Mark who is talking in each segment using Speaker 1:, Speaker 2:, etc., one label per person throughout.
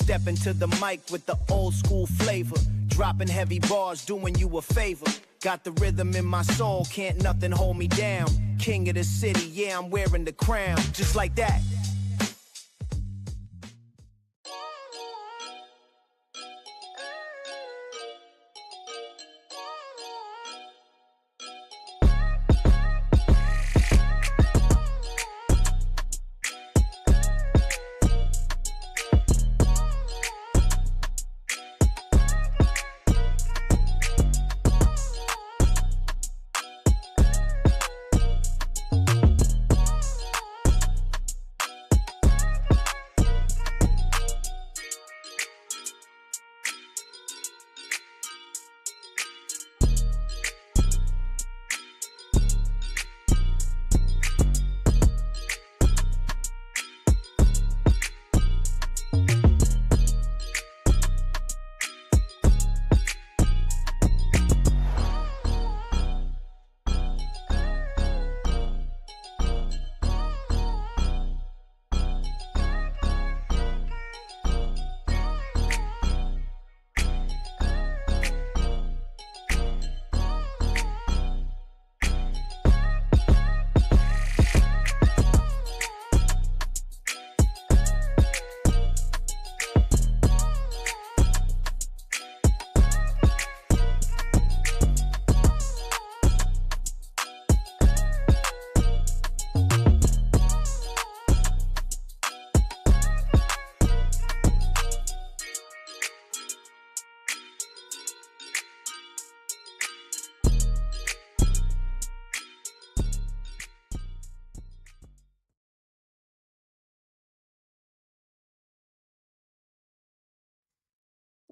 Speaker 1: Step into the mic with the old school flavor. Dropping heavy bars, doing you a favor. Got the rhythm in my soul, can't nothing hold me down. King of the city, yeah, I'm wearing the crown. Just like that.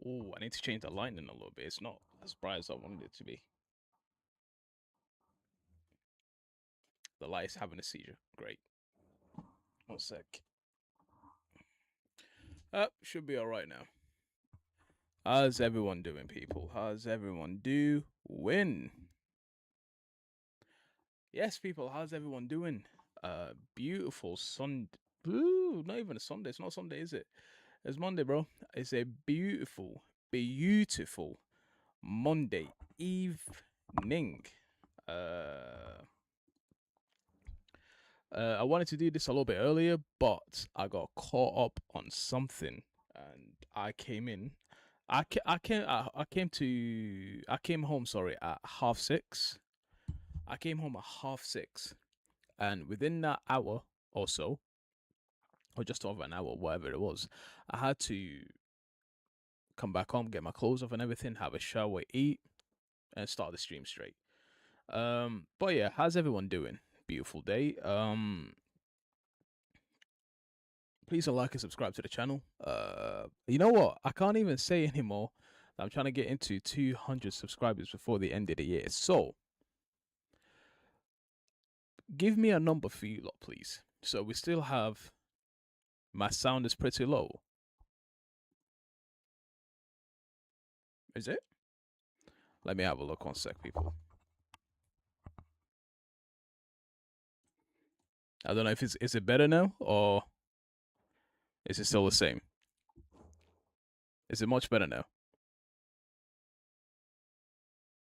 Speaker 2: Oh, I need to change the lighting a little bit. It's not as bright as I wanted it to be. The light's having a seizure. Great. 1 sec. Should be all right now. How's everyone doing, people? How's everyone doing? Yes, people, how's everyone doing? Beautiful Sunday. Ooh, not even a Sunday. It's not Sunday, is it? It's Monday, bro. It's a beautiful, beautiful Monday evening. I wanted to do this a little bit earlier, but I got caught up on something, and I came home. Sorry, at 6:30. I came home at 6:30, and within that hour or so, or just over an hour, whatever it was, I had to come back home, get my clothes off and everything, have a shower, eat, and start the stream straight. But yeah, how's everyone doing? Beautiful day. Please like and subscribe to the channel. You know what? I can't even say anymore. I'm trying to get into 200 subscribers before the end of the year. So, give me a number for you lot, please. So we still have. My sound is pretty low. Is it? Let me have a look 1 sec, people. I don't know if is it better now, or is it still the same? Is it much better now?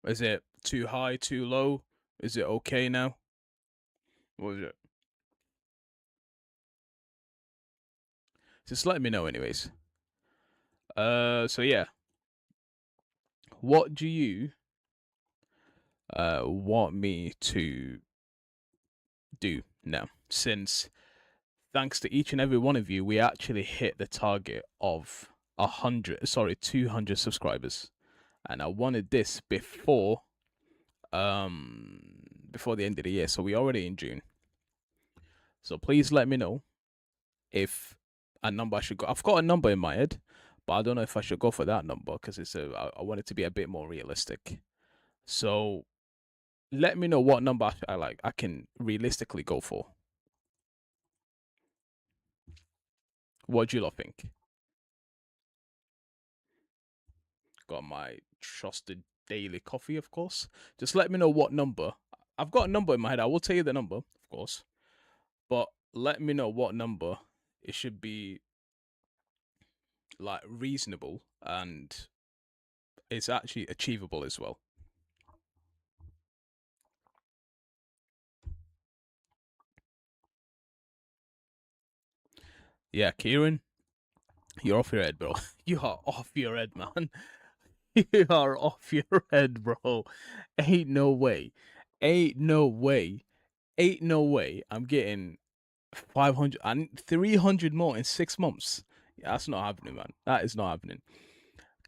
Speaker 2: Is it too high, too low? Is it okay now? What is it? Just let me know anyways. So yeah. What do you want me to do now? Since thanks to each and every one of you, we actually hit the target of 200 subscribers. And I wanted this before the end of the year. So we're already in June. So please let me know if a number I should go. I've got a number in my head, but I don't know if I should go for that number because I want it to be a bit more realistic. So let me know what number I can realistically go for. What do you lot think? Got my trusted daily coffee, of course. Just let me know what number. I've got a number in my head. I will tell you the number, of course. But let me know what number it should be like reasonable, and it's actually achievable as well. Yeah, Kieran, you're off your head, bro. You are off your head, man. You are off your head, bro. Ain't no way. Ain't no way. Ain't no way I'm getting 500 and 300 more in 6 months. Yeah, that's not happening, man. That is not happening.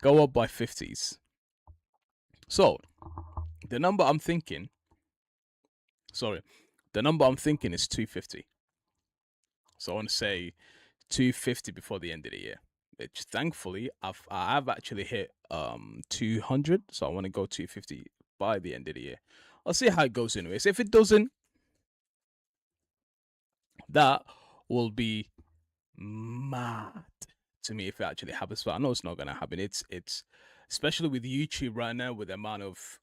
Speaker 2: Go up by 50s. So, the number I'm thinking, sorry, the number I'm thinking is 250. So I want to say 250 before the end of the year. Which thankfully I've actually hit 200, so I want to go 250 by the end of the year. I'll see how it goes anyways. If it doesn't, that will be mad to me if it actually happens. But I know it's not gonna happen. It's especially with YouTube right now, with the amount of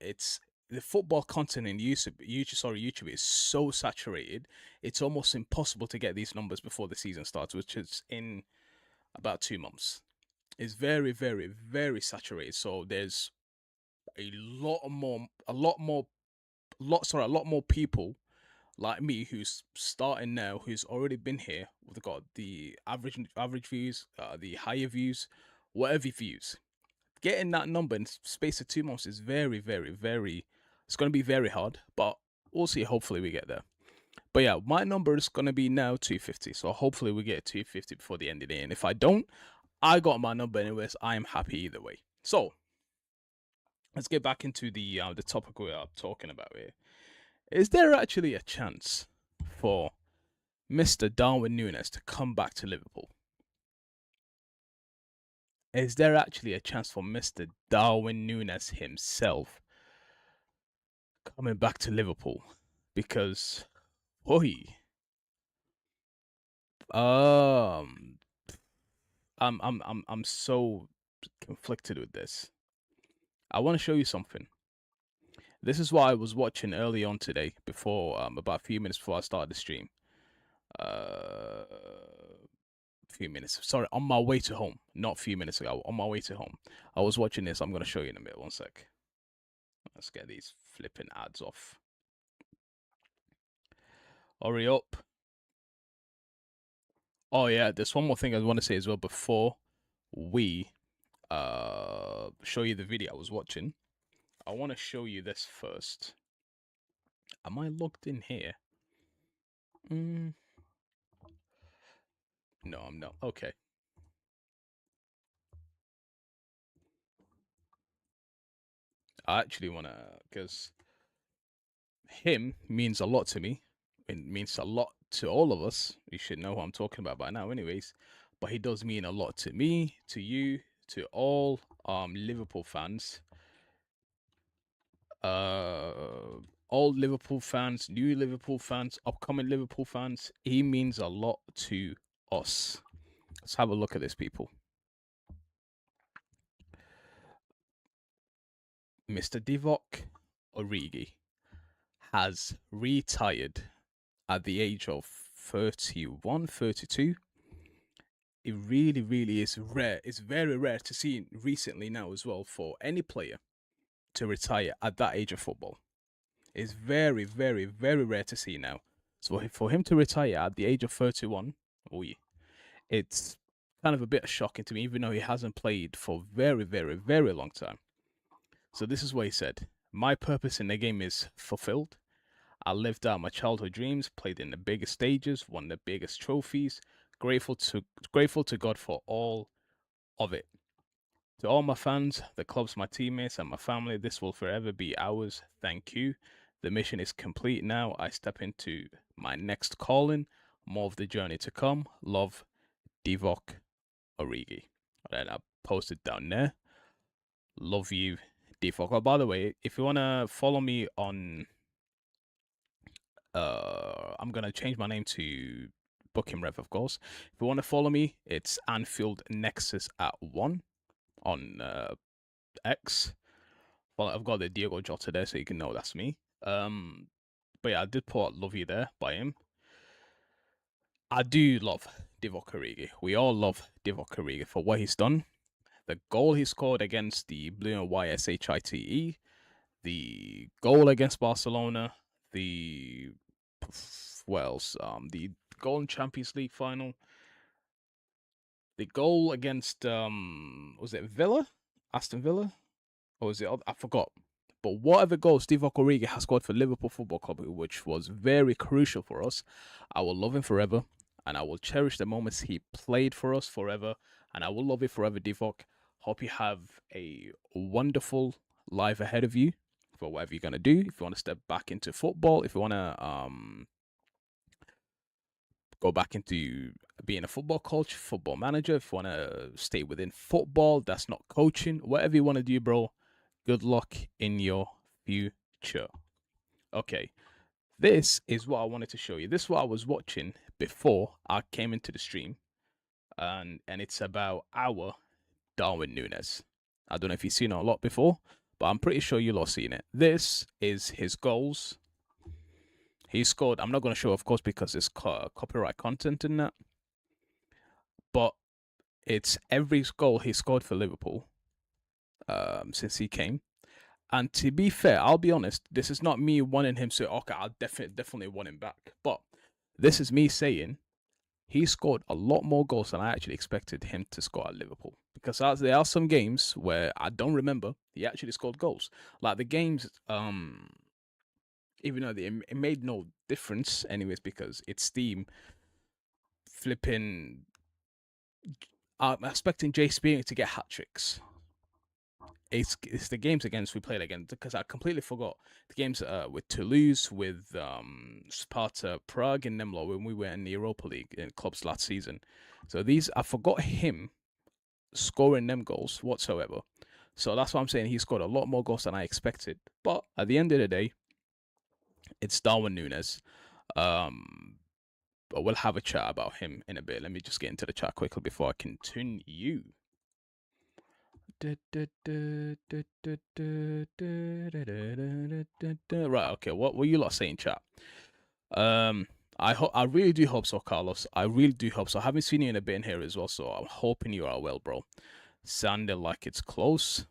Speaker 2: it's the football content in YouTube is so saturated. It's almost impossible to get these numbers before the season starts, which is in about 2 months. It's very, very, very saturated. So there's a lot more people like me who's starting now, who's already been here. We've got the average views, the higher views, whatever views. Getting that number in space of 2 months is very, very, very. It's going to be very hard, but we'll see. Hopefully, we get there. But yeah, my number is going to be now 250. So hopefully, we get 250 before the end of the day. And if I don't, I got my number anyways. I am happy either way. So let's get back into the topic we are talking about here. Is there actually a chance for Mr. Darwin Nunez to come back to Liverpool? Is there actually a chance for Mr. Darwin Nunez himself coming back to Liverpool? Because, oi, I'm so conflicted with this. I want to show you something. This is what I was watching early on today, before about a few minutes before I started the stream. Few minutes. Sorry, on my way to home, not a few minutes ago. On my way to home, I was watching this. I'm gonna show you in a minute. One sec. Let's get these flipping ads off. Hurry up. Oh yeah, there's one more thing I want to say as well before we show you the video I was watching. I want to show you this first. Am I logged in here? No, I'm not. Okay. I actually want to, because him means a lot to me. It means a lot to all of us. You should know who I'm talking about by now anyways. But he does mean a lot to me, to you, to all Liverpool fans. All Liverpool fans, new Liverpool fans, upcoming Liverpool fans. He means a lot to us. Let's have a look at this, people. Mr. 𝗧𝗶𝗸 has retired at the age of 31, 32. It really, really is rare. It's very rare to see recently now as well for any player to retire at that age of football. It's very, very, very rare to see now. So for him to retire at the age of 31, it's kind of a bit shocking to me, even though he hasn't played for very, very, very long time. So this is what he said. My purpose in the game is fulfilled. I lived out my childhood dreams, played in the biggest stages, won the biggest trophies. Grateful to God for all of it. To all my fans, the clubs, my teammates, and my family, this will forever be ours. Thank you. The mission is complete now. I step into my next calling. More of the journey to come. Love, 𝗧𝗶𝗸. And I posted down there. Love you, 𝗧𝗶𝗸. Oh, by the way, if you want to follow me on... I'm going to change my name to Booking Rev, of course. If you want to follow me, it's Anfield Nexus at 1 on X. Well, I've got the Diogo Jota there, so you can know that's me. But yeah, I did put "Love You" there by him. I do love Divock Origi. We all love Divock Origi for what he's done. The goal he scored against the Blue and White 𝗧𝗶𝗸, the goal against Barcelona, the the goal in Champions League final, the goal against was it Villa, Aston Villa, or was it? I forgot. But whatever goal Divock Origi has scored for Liverpool Football Club, which was very crucial for us, I will love him forever, and I will cherish the moments he played for us forever, and I will love it forever, Divock. Hope you have a wonderful life ahead of you for whatever you're gonna do. If you want to step back into football, if you want to go back into being a football coach, football manager, if you want to stay within football, that's not coaching, whatever you want to do, bro, good luck in your future. Okay, this is what I wanted to show you. This is what I was watching before I came into the stream, and it's about our Darwin Nunez. I don't know if you've seen it a lot before, but I'm pretty sure you'll all seen it. This is his goals. He scored. I'm not going to show, of course, because it's copyright content in that. But it's every goal he scored for Liverpool since he came. And to be fair, I'll be honest, this is not me wanting him to say, okay, I'll definitely want him back. But this is me saying he scored a lot more goals than I actually expected him to score at Liverpool. Because there are some games where I don't remember he actually scored goals. Like the games, even though it made no difference anyways, because it's team flipping. I'm expecting 𝗧𝗶𝗸 to get hat tricks. It's the games against we played against, because I completely forgot the games with Toulouse, with 𝗧𝗶𝗸 Prague, and Nemlo when we were in the Europa League in clubs last season. So these, I forgot him scoring them goals whatsoever. So that's why I'm saying he scored a lot more goals than I expected. But at the end of the day, it's Darwin Nunez. But we'll have a chat about him in a bit. Let me just get into the chat quickly before I continue. Right, okay. What were you lot saying, chat? I really do hope so, Carlos. I really do hope so. I haven't seen you in a bit in here as well, so I'm hoping you are well, bro. Sounded like it's close.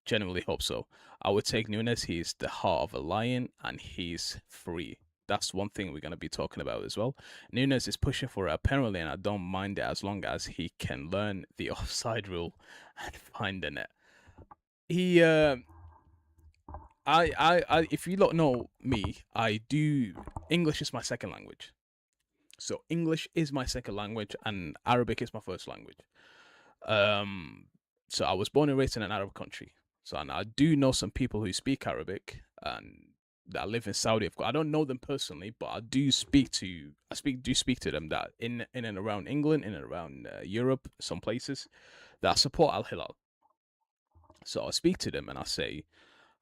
Speaker 2: Genuinely hope so. I would take Nunez. He's the heart of a lion, and he's free. That's one thing we're going to be talking about as well. Nunez is pushing for it apparently, and I don't mind it as long as he can learn the offside rule and find the net. He, if you don't know me, English is my second language. So English is my second language, and Arabic is my first language. So I was born and raised in an Arab country. So, and I do know some people who speak Arabic and that live in Saudi. I don't know them personally, but I do speak to them that in and around England, in and around Europe, some places that support Al Hilal. So I speak to them and I say,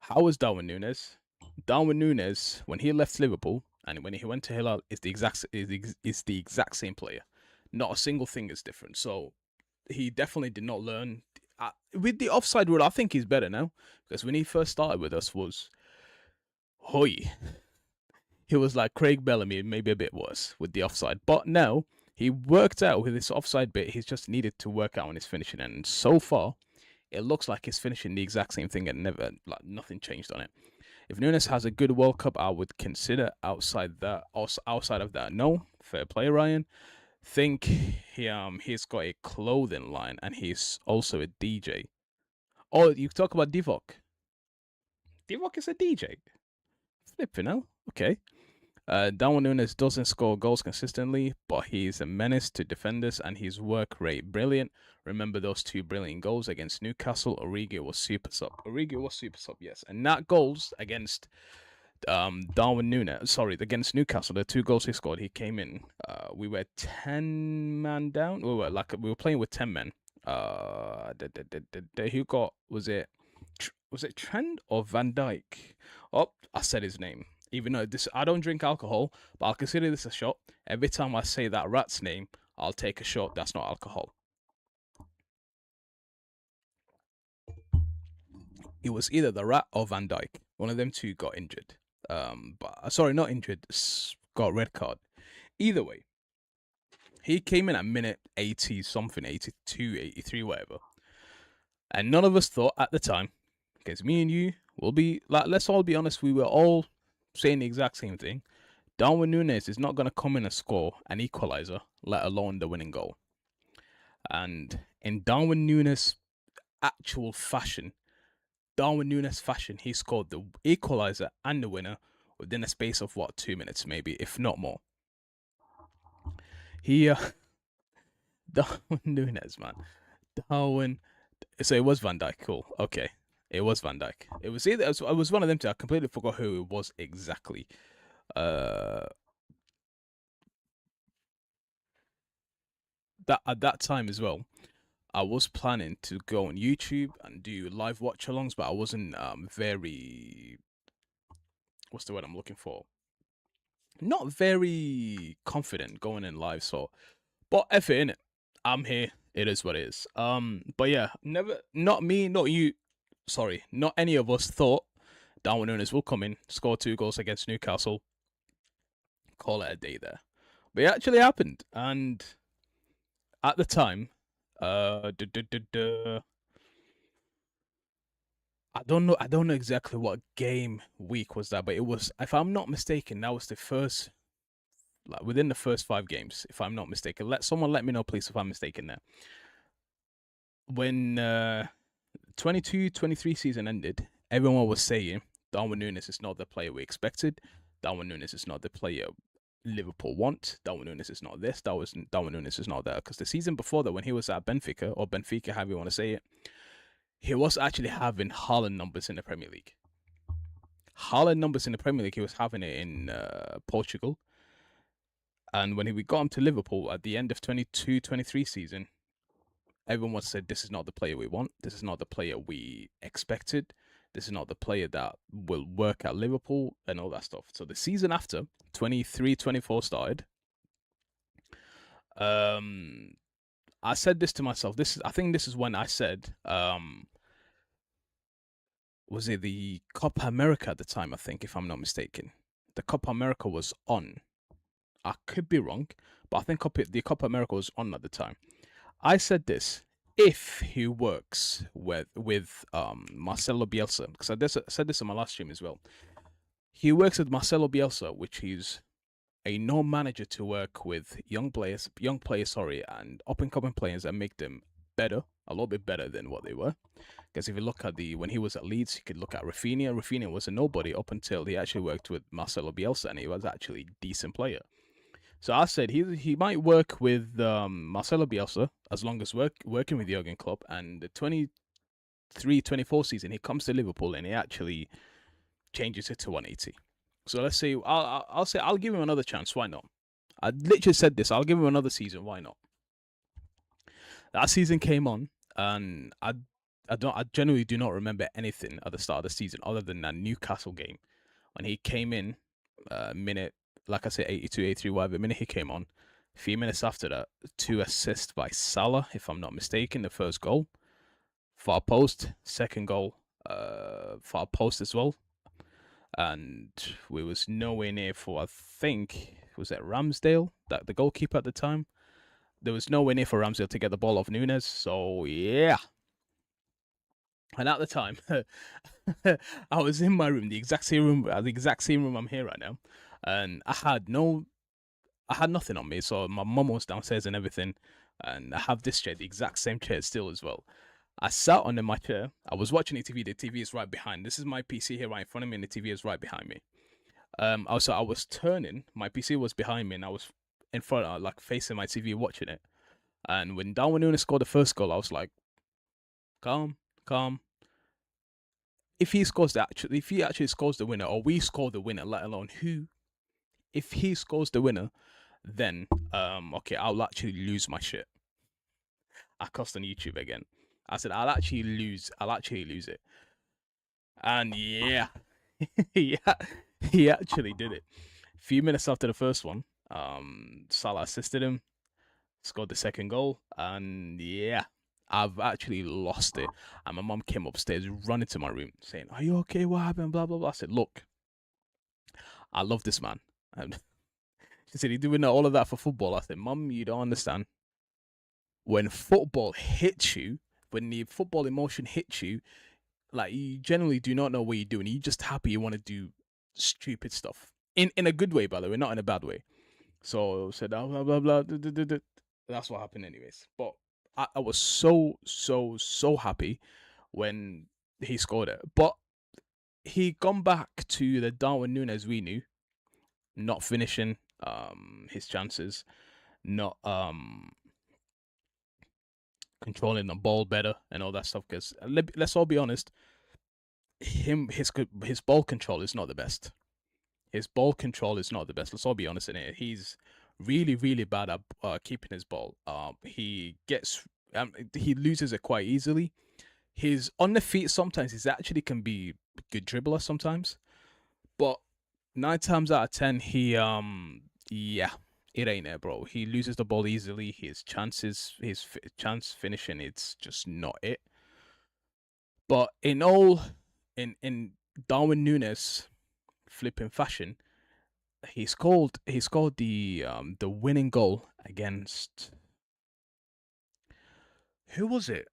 Speaker 2: how is Darwin Nunez? Darwin Nunez, when he left Liverpool and when he went to Hilal, is the exact same player. Not a single thing is different. So he definitely did not learn. With the offside rule, I think he's better now, because when he first started with us was, he was like Craig Bellamy, maybe a bit worse with the offside. But now he worked out with this offside bit. He's just needed to work out on his finishing, and so far, it looks like he's finishing the exact same thing and nothing changed on it. If Nunez has a good World Cup, I would consider outside of that. No, fair play, Ryan. Think he's got a clothing line and he's also a DJ. Oh, you talk about Divock. Divock is a DJ. Flipping hell. Okay. Darwin Nunez doesn't score goals consistently, but he's a menace to defenders and his work rate brilliant. Remember those two brilliant goals against Newcastle? Origi was super sub. Yes. And that goals against Darwin Nunez, against Newcastle, the two goals he scored, he came in. We were 10-man down. We were playing with 10 men. Who got was it Trent or Van Dijk? Oh, I said his name. Even though I don't drink alcohol, but I'll consider this a shot. Every time I say that rat's name, I'll take a shot. That's not alcohol. It was either the rat or Van Dijk. One of them two got injured. But sorry, not injured. Got a red card. Either way, He came in at minute 80 something, 82, 83, whatever. And none of us thought at the time, because me and you will be like, let's all be honest, we were all saying the exact same thing. Darwin Nunez is not going to come in and score an equalizer, let alone the winning goal. And in Darwin Nunez actual fashion, he scored the equalizer and the winner within a space of 2 minutes, maybe, if not more. Darwin Nunez, man. Darwin. So it was Van Dijk. Cool. Okay. It was Van Dijk. It was one of them two. I completely forgot who it was exactly. That at that time as well, I was planning to go on YouTube and do live watch-alongs, but I wasn't very. What's the word I'm looking for? Not very confident going in live. So, but F it, innit? I'm here. It is what it is. But yeah, not me, not you. Sorry, not any of us thought Darwin Nunez will come in, score 2 goals against Newcastle, call it a day there. But it actually happened, and at the time, I don't know exactly what game week was that, but it was, if I'm not mistaken, that was the first, like within the first 5 games, if I'm not mistaken. Someone let me know, please, if I'm mistaken there. When 22-23 season ended, everyone was saying Darwin Nunez is not the player we expected. Darwin Nunez is not the player Liverpool want. Darwin Nunez is not this. Darwin Nunez is not that. Because the season before that, when he was at Benfica, or Benfica, however you want to say it, he was actually having Haaland numbers in the Premier League. Haaland numbers in the Premier League, he was having it in Portugal. And when we got him to Liverpool at the end of 22-23 season, everyone said, this is not the player we want. This is not the player we expected. This is not the player that will work at Liverpool and all that stuff. So the season after, 23-24 started. I said this to myself. I think this is when I said, was it the Copa America at the time, I think, if I'm not mistaken. The Copa America was on. I could be wrong, but I think the Copa America was on at the time. I said this: if he works with Marcelo Bielsa, because I said this on my last stream as well. He works with Marcelo Bielsa, which he's a known manager to work with young players, and up and coming players and make them better, a little bit better than what they were. Because if you look at when he was at Leeds, you could look at Rafinha. Rafinha was a nobody up until he actually worked with Marcelo Bielsa, and he was actually a decent player. So I said he might work with Marcelo Bielsa as long as working with Jurgen Klopp. And the 23-24 season, he comes to Liverpool and he actually changes it to 180. So let's say I'll give him another chance. Why not? I literally said this. I'll give him another season. Why not? That season came on, and I generally do not remember anything at the start of the season other than that Newcastle game when he came in, minute, like I said, 82, 83, whatever minute he came on. A few minutes after that, 2 assists by Salah, if I'm not mistaken. The first goal, far post. Second goal, far post as well. And we was nowhere near for, I think, was that Ramsdale, that the goalkeeper at the time. There was nowhere near for Ramsdale to get the ball off Nunez. So yeah. And at the time, I was in my room, the exact same room I'm here right now, and I had nothing on me. So my mum was downstairs and everything, and I have this chair, the exact same chair still as well. I sat under my chair. I was watching the TV. The TV is right behind. This is my PC here right in front of me, and the TV is right behind me. Also, I was turning. My PC was behind me, and I was in front, like facing my TV, watching it. And when Darwin Nunez scored the first goal, I was like, calm. If he actually scores the winner, or we score the winner, let alone if he scores the winner, then okay, I'll actually lose my shit. I cussed on YouTube again. I said I'll actually lose it. And yeah, yeah, he actually did it. A few minutes after the first one, Salah assisted him, scored the second goal, and yeah, I've actually lost it. And my mom came upstairs, running to my room, saying, "Are you okay? What happened? Blah blah blah." I said, "Look, I love this man." And She said, "You're doing all of that for football." I said, "Mum, you don't understand. When football hits you, when the football emotion hits you, like you generally do not know what you're doing. You're just happy you want to do stupid stuff. In a good way, by the way, not in a bad way." So said, "Blah blah blah blah." That's what happened, anyways. But I was so happy when he scored it. But he gone back to the Darwin Nunez we knew, not finishing his chances, not controlling the ball better and all that stuff. Because let's all be honest, his ball control is not the best. His ball control is not the best. Let's all be honest in it. He's really bad at keeping his ball. He loses it quite easily. He's on the feet sometimes. He's actually can be a good dribbler sometimes, but 9 times out of 10, he it ain't it, bro. He loses the ball easily. His chance finishing, it's just not it. But in Darwin Nunez flipping fashion, he scored the winning goal against, who was it?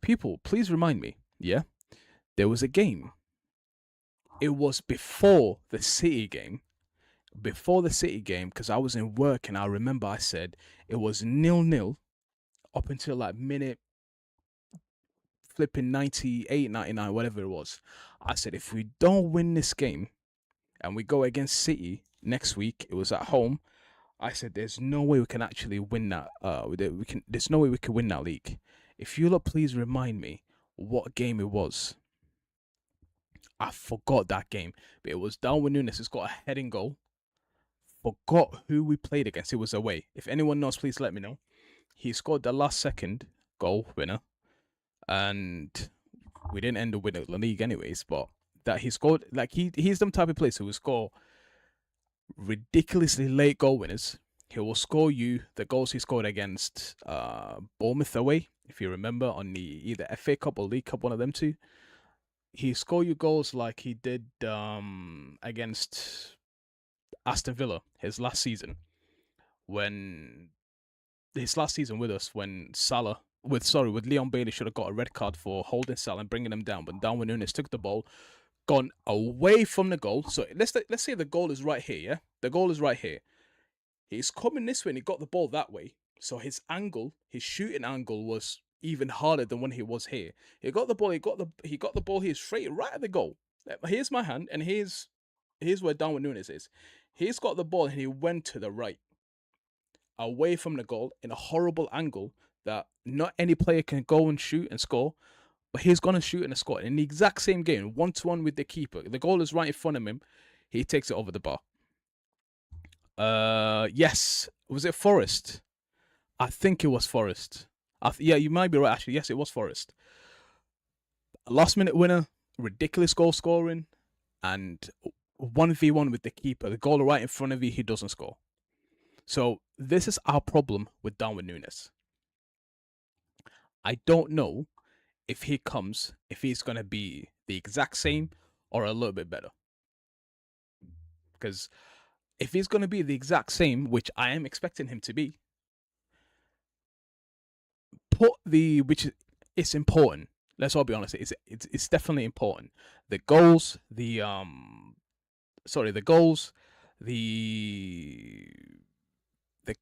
Speaker 2: People, please remind me. Yeah, there was a game. It was before the City game. Because I was in work and I remember I said it was 0-0 up until like minute flipping 98, 99, whatever it was. I said, if we don't win this game and we go against City next week, it was at home. I said, there's no way we can actually win that. There's no way we can win that league. If you lot please remind me what game it was. I forgot that game, but it was Darwin Nunez who's got a heading goal. Forgot who we played against. It was away. If anyone knows, please let me know. He scored the last second goal winner, and we didn't end up winning the league anyways. But that he scored, like he's the type of player who will score ridiculously late goal winners. He will score you the goals he scored against Bournemouth away, if you remember, on the either FA Cup or League Cup, one of them two. He scored you goals like he did against Aston Villa his last season with us, when with Leon Bailey should have got a red card for holding Salah and bringing him down, but Darwin Nunez took the ball, gone away from the goal. So let's say the goal is right here. Yeah, the goal is right here. He's coming this way and he got the ball that way. So his shooting angle was even harder than when he was here. He got the ball. He got the ball here straight right at the goal. Here's my hand, and here's where Darwin Nunez is. He's got the ball and he went to the right, away from the goal in a horrible angle that not any player can go and shoot and score. But he's gonna shoot and score in the exact same game, 1-1 with the keeper. The goal is right in front of him. He takes it over the bar. Yes, was it Forest? I think it was Forest. Yeah, you might be right. Actually, yes, it was Forest. Last minute winner, ridiculous goal scoring, and 1v1 with the keeper. The goal right in front of you, he doesn't score. So this is our problem with Darwin Nunez. I don't know if he comes, if he's going to be the exact same or a little bit better. Because if he's going to be the exact same, which I am expecting him to be, it's important. Let's all be honest. It's definitely important. The goals, the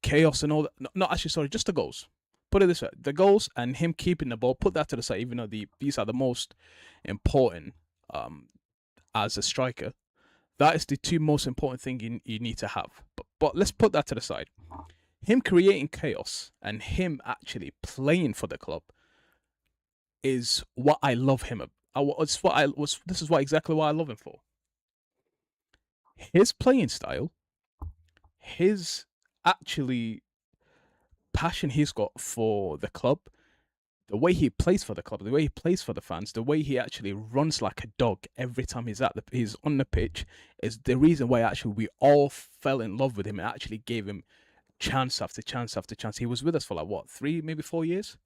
Speaker 2: chaos and all that. No, actually, sorry, just the goals. Put it this way: the goals and him keeping the ball. Put that to the side, even though these are the most important as a striker. That is the two most important things you need to have. But let's put that to the side. Him creating chaos and him actually playing for the club is what I love him. This is exactly what I love him for. His playing style, his actually passion he's got for the club, the way he plays for the club, the way he plays for the fans, the way he actually runs like a dog every time he's on the pitch, is the reason why actually we all fell in love with him and actually gave him chance after chance after chance. He was with us for like what, 3, maybe 4 years?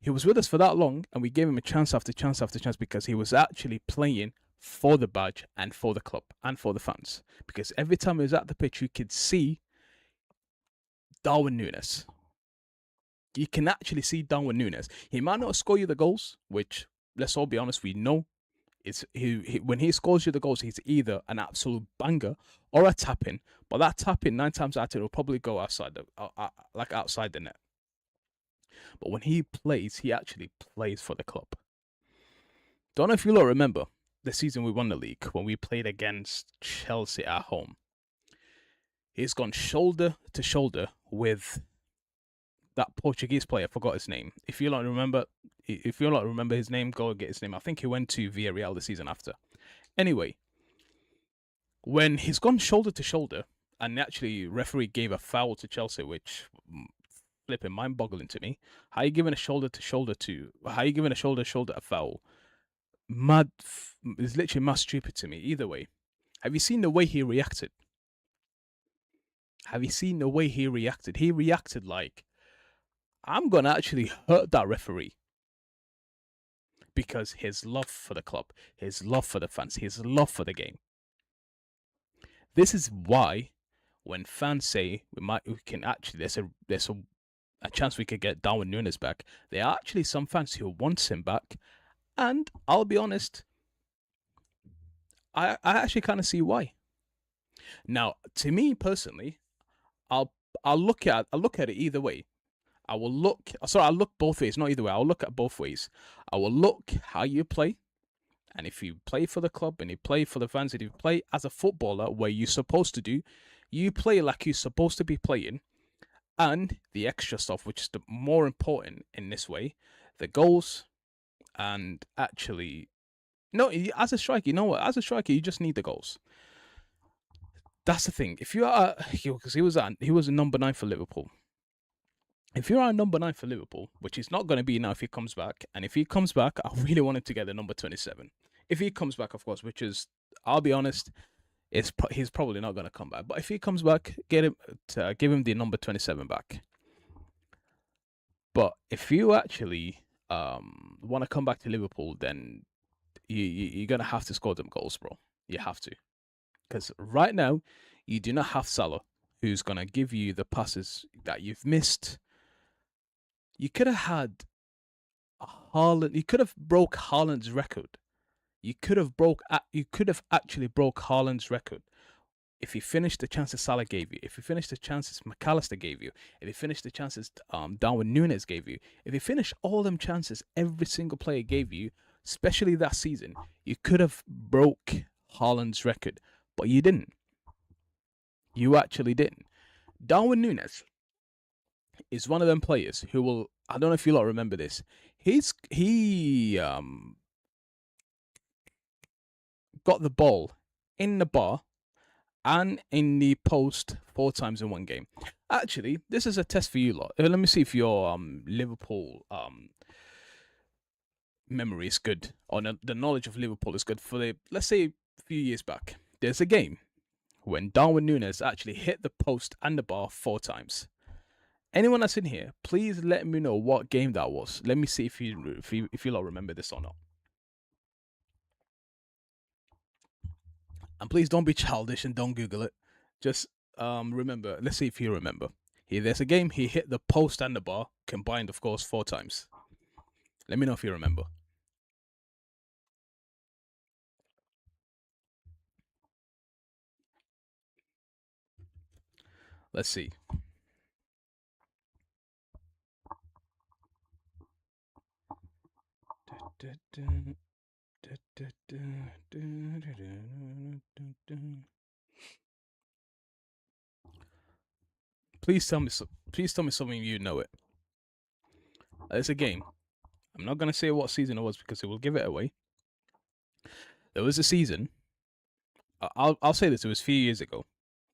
Speaker 2: He was with us for that long, and we gave him a chance after chance after chance because he was actually playing for the badge and for the club and for the fans. Because every time he was at the pitch, you could see Darwin Nunez. You can actually see Darwin Nunez. He might not score you the goals, which, let's all be honest, we know it's when he scores you the goals, he's either an absolute banger or a tap-in. But that tap-in, 9 times out of 10, will probably go outside outside the net. But when he plays, he actually plays for the club. Don't know if you lot remember the season we won the league when we played against Chelsea at home. He's gone shoulder to shoulder with that Portuguese player. I forgot his name. If you lot remember his name, go and get his name. I think he went to Villarreal the season after. Anyway, when he's gone shoulder to shoulder, and actually referee gave a foul to Chelsea, which flipping mind-boggling to me. How are you giving a shoulder to shoulder a foul? Mad. It's literally mad stupid to me. Either way, have you seen the way he reacted? He reacted like, I'm going to actually hurt that referee. Because his love for the club, his love for the fans, his love for the game. This is why when fans say there's a chance we could get Darwin Nunez back, there are actually some fans who want him back. And I'll be honest, I actually kind of see why. Now, to me personally, I'll look at it either way. I'll look both ways, not either way. I'll look at both ways. I will look how you play, and if you play for the club and you play for the fans, and you play as a footballer where you're supposed to do, you play like you're supposed to be playing, and the extra stuff, which is the more important in this way, the goals, and actually, no, as a striker, you know what? As a striker, you just need the goals. That's the thing. If you are, because he was a number 9 for Liverpool. If you're our number 9 for Liverpool, which he's not going to be now if he comes back, and if he comes back, I really want him to get the number 27. If he comes back, of course, which is, I'll be honest, he's probably not going to come back. But if he comes back, give him the number 27 back. But if you actually want to come back to Liverpool, then you're going to have to score them goals, bro. You have to. Because right now, you do not have Salah, who's going to give you the passes that you've missed. You could have had Haaland. You could have broke Haaland's record. You could have actually broke Haaland's record if you finished the chances Salah gave you. If you finished the chances McAllister gave you. If you finished the chances Darwin Nunez gave you. If you finished all them chances every single player gave you, especially that season, you could have broke Haaland's record, but you didn't. You actually didn't. Darwin Nunez is one of them players who will, I don't know if you lot remember this. He got the ball in the bar and in the post 4 times in one game. Actually, this is a test for you lot. Let me see if your Liverpool memory is good, or the knowledge of Liverpool is good. Let's say a few years back, there's a game when Darwin Nunez actually hit the post and the bar 4 times. Anyone that's in here, please let me know what game that was. Let me see if you lot remember this or not. And please don't be childish and don't Google it. Just remember. Let's see if you remember. There's a game he hit the post and the bar combined, of course, 4 times. Let me know if you remember. Let's see. Please tell me something you know it. It's a game. I'm not gonna say what season it was because it will give it away. There was a season. I'll say this. It was a few years ago.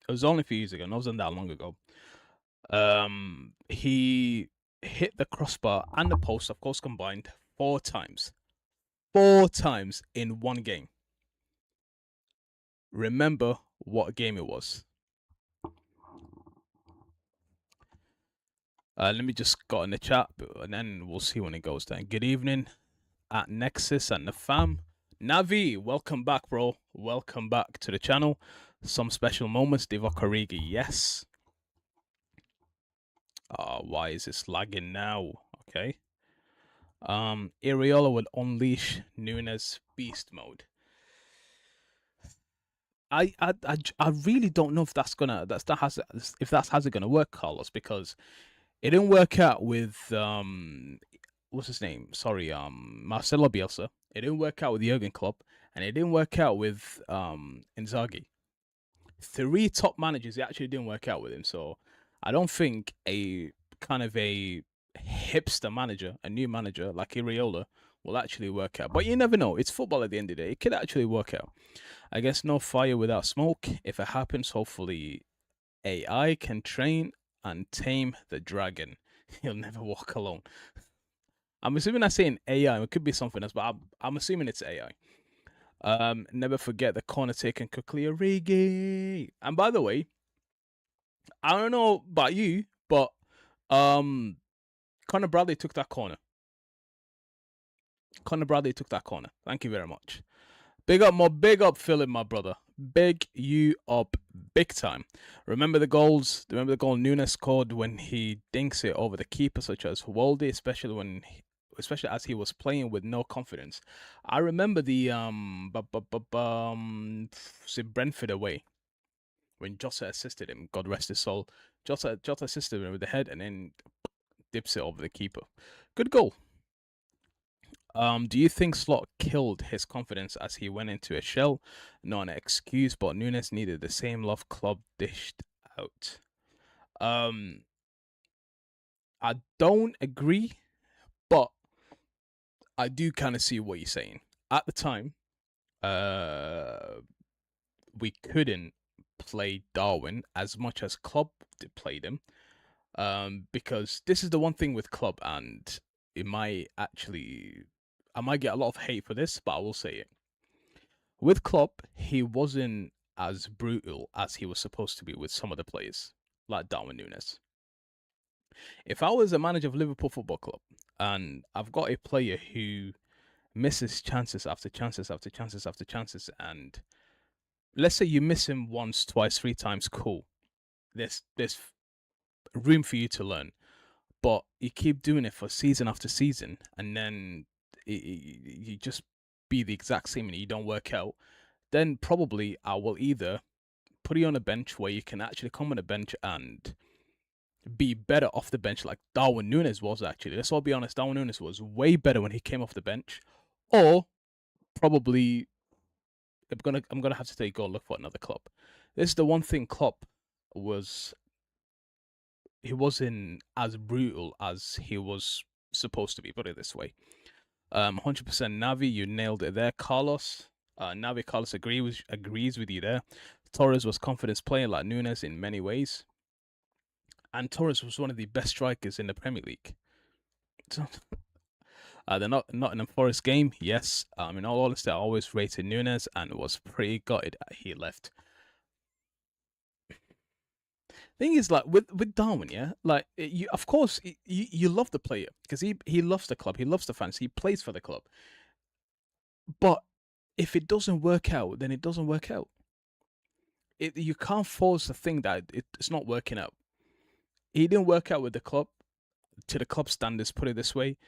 Speaker 2: It was only a few years ago. It wasn't that long ago. He hit the crossbar and the post, of course, combined 4 times. 4 times in one game. Remember what game it was. Let me just go in the chat, and then we'll see when it goes down. Good evening at Nexus and the fam. Navi, welcome back, bro. Welcome back to the channel. Some special moments, 𝗧𝗶𝗸 𝗧𝗧 yes. Why is this lagging now? Okay. Areola would unleash Nunez beast mode. I really don't know if that's how's it gonna work, Carlos, because it didn't work out with what's his name? Sorry, Marcelo Bielsa. It didn't work out with Jurgen Klopp, and it didn't work out with Inzaghi. 3 top managers, it actually didn't work out with him. So I don't think a kind of a hipster manager, a new manager like Iriola, will actually work out. But you never know. It's football at the end of the day. It could actually work out. I guess no fire without smoke. If it happens, hopefully AI can train and tame the dragon. He'll never walk alone. I'm assuming I'm saying AI. It could be something else, but I'm assuming it's AI. Never forget the corner taken quickly, Origi. And by the way, I don't know about you, but Conor Bradley took that corner. Thank you very much. Big up Philip, my brother. Big you up big time. Remember the goals? Remember the goal Nunez scored when he dinks it over the keeper, such as Waldy, especially as he was playing with no confidence. I remember the Brentford away when Jota assisted him. God rest his soul. Jota assisted him with the head and then dips it over the keeper. Good goal. Do you think Slot killed his confidence as he went into a shell? Not an excuse, but Nunez needed the same love Club dished out. I don't agree, but I do kind of see what you're saying. At the time, we couldn't play Darwin as much as Club did play them, because this is the one thing with Club, and it might actually, I might get a lot of hate for this, but I will say it. With Klopp, he wasn't as brutal as he was supposed to be with some of the players, like Darwin Nunez. If I was a manager of Liverpool Football Club and I've got a player who misses chances after chances after chances after chances, and let's say you miss him once, twice, 3 times, cool. There's room for you to learn. But you keep doing it for season after season, and then you just be the exact same and you don't work out, then probably I will either put you on a bench where you can actually come on a bench and be better off the bench like Darwin Nunez was actually. Let's all be honest, Darwin Nunez was way better when he came off the bench. Or probably I'm gonna have to go look for another club. This is the one thing Klopp was, he wasn't as brutal as he was supposed to be, put it this way. 100% Navi, you nailed it there. Carlos, Carlos agrees with you there. Torres was confidence playing like Nunez in many ways. And Torres was one of the best strikers in the Premier League. The Nottingham Forest game, yes. In all honesty, I always rated Nunez and was pretty gutted he left. Thing is, like with Darwin, yeah, like you, of course, you love the player because he loves the club, he loves the fans, he plays for the club. But if it doesn't work out, then it doesn't work out. You can't force the thing that it's not working out. He didn't work out with the club to the club standards, put it this way,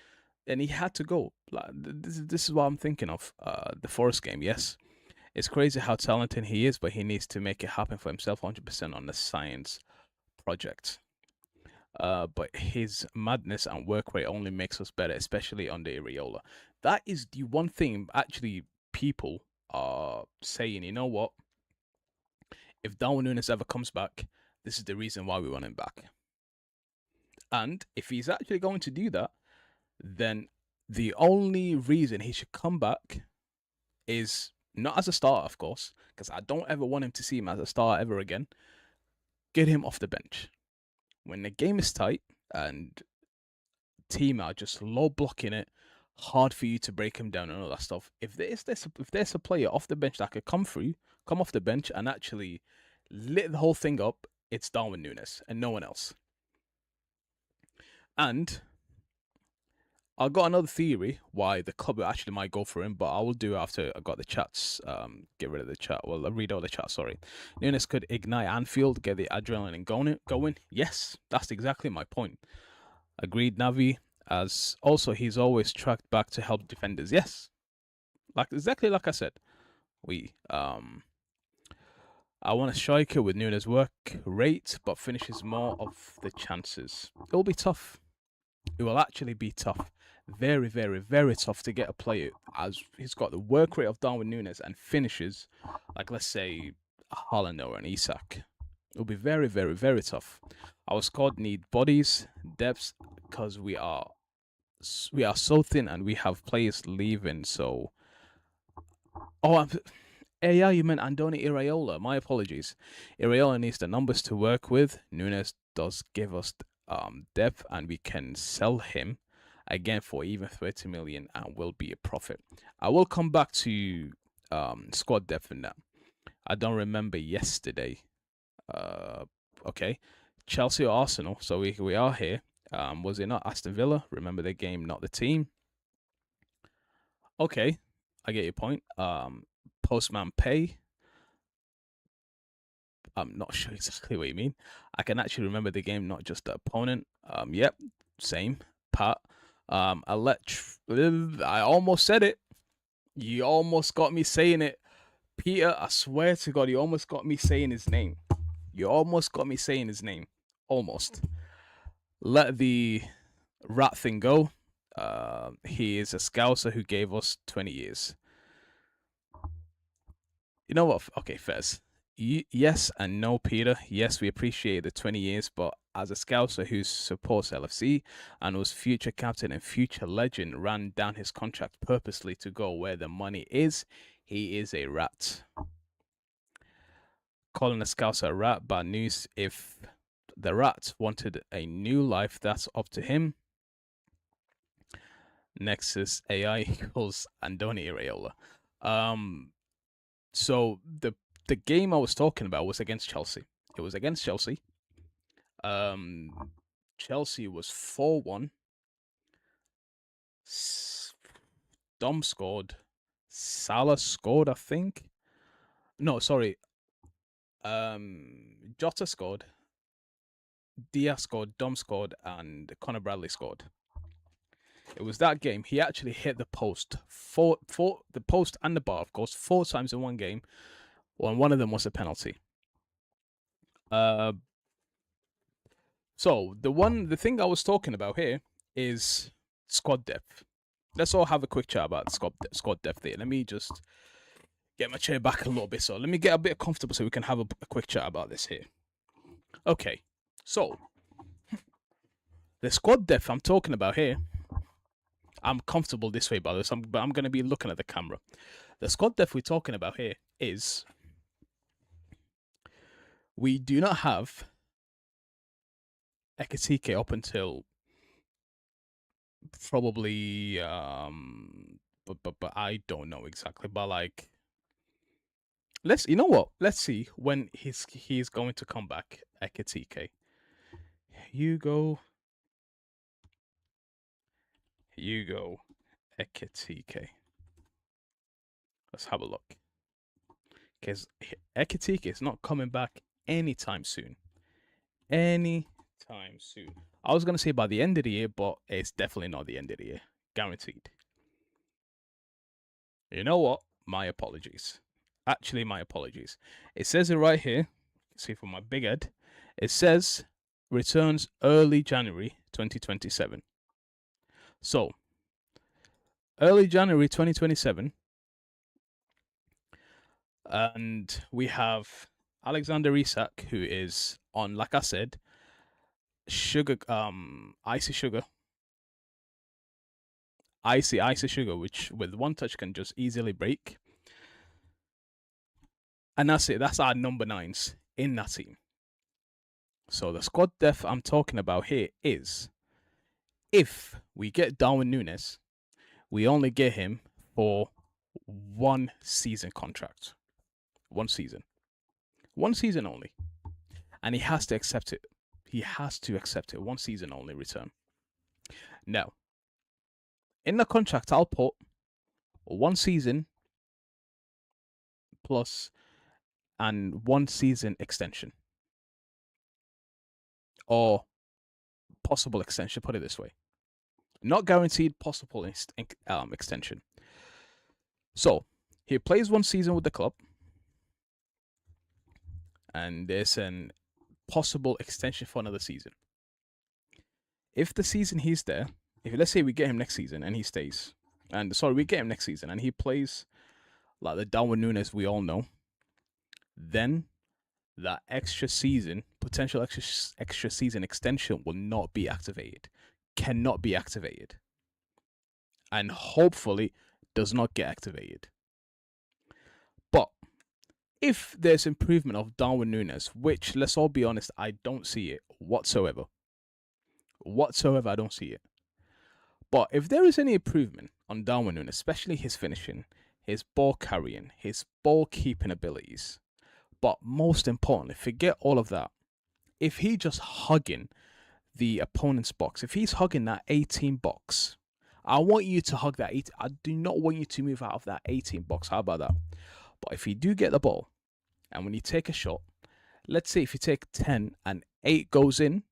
Speaker 2: and he had to go. Like this is what I'm thinking of. The Forest game, yes. It's crazy how talented he is, but he needs to make it happen for himself 100% on the science project. But his madness and work rate only makes us better, especially under Iriola. That is the one thing actually people are saying, you know what? If Darwin Nunez ever comes back, this is the reason why we want him back. And if he's actually going to do that, then the only reason he should come back is not as a starter, of course, because I don't ever want him to see him as a starter ever again. Get him off the bench. When the game is tight and team are just low blocking it, hard for you to break him down and all that stuff. If there's a player off the bench that could come off the bench and actually lit the whole thing up, it's Darwin Nunez and no one else. And I got another theory why the club actually might go for him, but I will do after I got the chats. Get rid of the chat. Well, I'll read all the chat. Sorry. Nunez could ignite Anfield, get the adrenaline going. Yes, that's exactly my point. Agreed, Navi. As also, he's always tracked back to help defenders. Yes, exactly like I said. I want a striker with Nunez work rate, but finishes more of the chances. It'll be tough. It will actually be tough. Very, very, very tough to get a player as he's got the work rate of Darwin Nunez and finishes like, let's say, a Haaland or an Isak. It'll be very, very, very tough. Our squad need bodies, depth, because we are so thin and we have players leaving. So, yeah, you meant Andoni Iraola. My apologies. Iraola needs the numbers to work with. Nunez does give us depth, and we can sell him again for even 30 million and will be a profit. I will come back to squad depth in that. I don't remember yesterday. Okay, Chelsea or Arsenal. So we are here. Was it not Aston Villa? Remember the game, not the team. Okay, I get your point. Postman pay. I'm not sure exactly what you mean. I can actually remember the game, not just the opponent. Yep, same. Pat. I almost said it. You almost got me saying it. Peter, I swear to God, you almost got me saying his name. You almost got me saying his name. Almost. Let the rat thing go. He is a scouser who gave us 20 years. You know what? Okay, Fez. Yes and no, Peter. Yes, we appreciate the 20 years, but as a scouser who supports LFC and was future captain and future legend, ran down his contract purposely to go where the money is, he is a rat. Calling a scouser a rat, bad news. If the rat wanted a new life, that's up to him. Nexus AI equals Andoni Iraola. So the game I was talking about was against Chelsea. It was against Chelsea. Chelsea was 4-1. Dom scored. Salah scored, I think. No, sorry. Jota scored. Diaz scored. Dom scored, and Conor Bradley scored. It was that game. He actually hit the post the post and the bar, of course, 4 times in one game. Well, one of them was a penalty. So the thing I was talking about here is squad depth. Let's all have a quick chat about squad depth here. Let me just get my chair back a little bit. So let me get a bit comfortable so we can have a quick chat about this here. Okay, so the squad depth I'm talking about here, I'm comfortable this way, by the way, but I'm going to be looking at the camera. The squad depth we're talking about here is we do not have Ekitike up until probably but I don't know exactly, but like you know what? Let's see when he's going to come back. Ekitike. Hugo Ekitike. Let's have a look. Because Ekitike is not coming back anytime soon. Anytime soon. I was going to say by the end of the year, but it's definitely not the end of the year. Guaranteed. You know what? My apologies. Actually, my apologies. It says it right here. See from my big head. It says returns early January 2027. So, early January 2027. And we have Alexander Isak, who is on, like I said, icy sugar, which with one touch can just easily break. And that's it. That's our number 9s in that team. So the squad depth I'm talking about here is, if we get Darwin Nunez, we only get him for 1 season contract. 1 season. 1 season only. And he has to accept it. He has to accept it. 1 season only return. Now, In the contract, I'll put 1 season plus and 1 season extension or possible extension. Put it this way: not guaranteed, possible extension. So he plays 1 season with the club, and there's an possible extension for another season. If the season he's there, if let's say we get him next season and he stays, and sorry, we get him next season and he plays like the Darwin Nunez we all know, then that extra season, potential extra season extension will not be activated, cannot be activated, and hopefully does not get activated. But if there's improvement of Darwin Nunez, which let's all be honest, I don't see it whatsoever. I don't see it. But if there is any improvement on Darwin Nunez, especially his finishing, his ball carrying, his ball keeping abilities, but most importantly, forget all of that. If he just hugging the opponent's box, if he's hugging that 18 box, I want you to hug that 18. I do not want you to move out of that 18 box. How about that? But if you do get the ball, and when you take a shot, let's say if you take 10 and 8 goes in,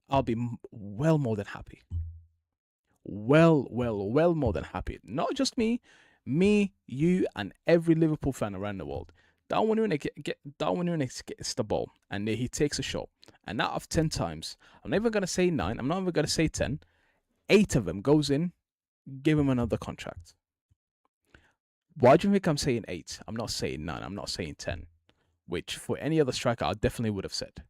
Speaker 2: I'll be well more than happy. Well more than happy. Not just me, you, and every Liverpool fan around the world. Darwin Nunez gets the ball and he takes a shot. And out of 10 times, I'm not even going to say 9, I'm not even going to say 10, 8 of them goes in, give him another contract. Why do you think I'm saying 8? I'm not saying 9, I'm not saying 10. Which for any other striker, I definitely would have said.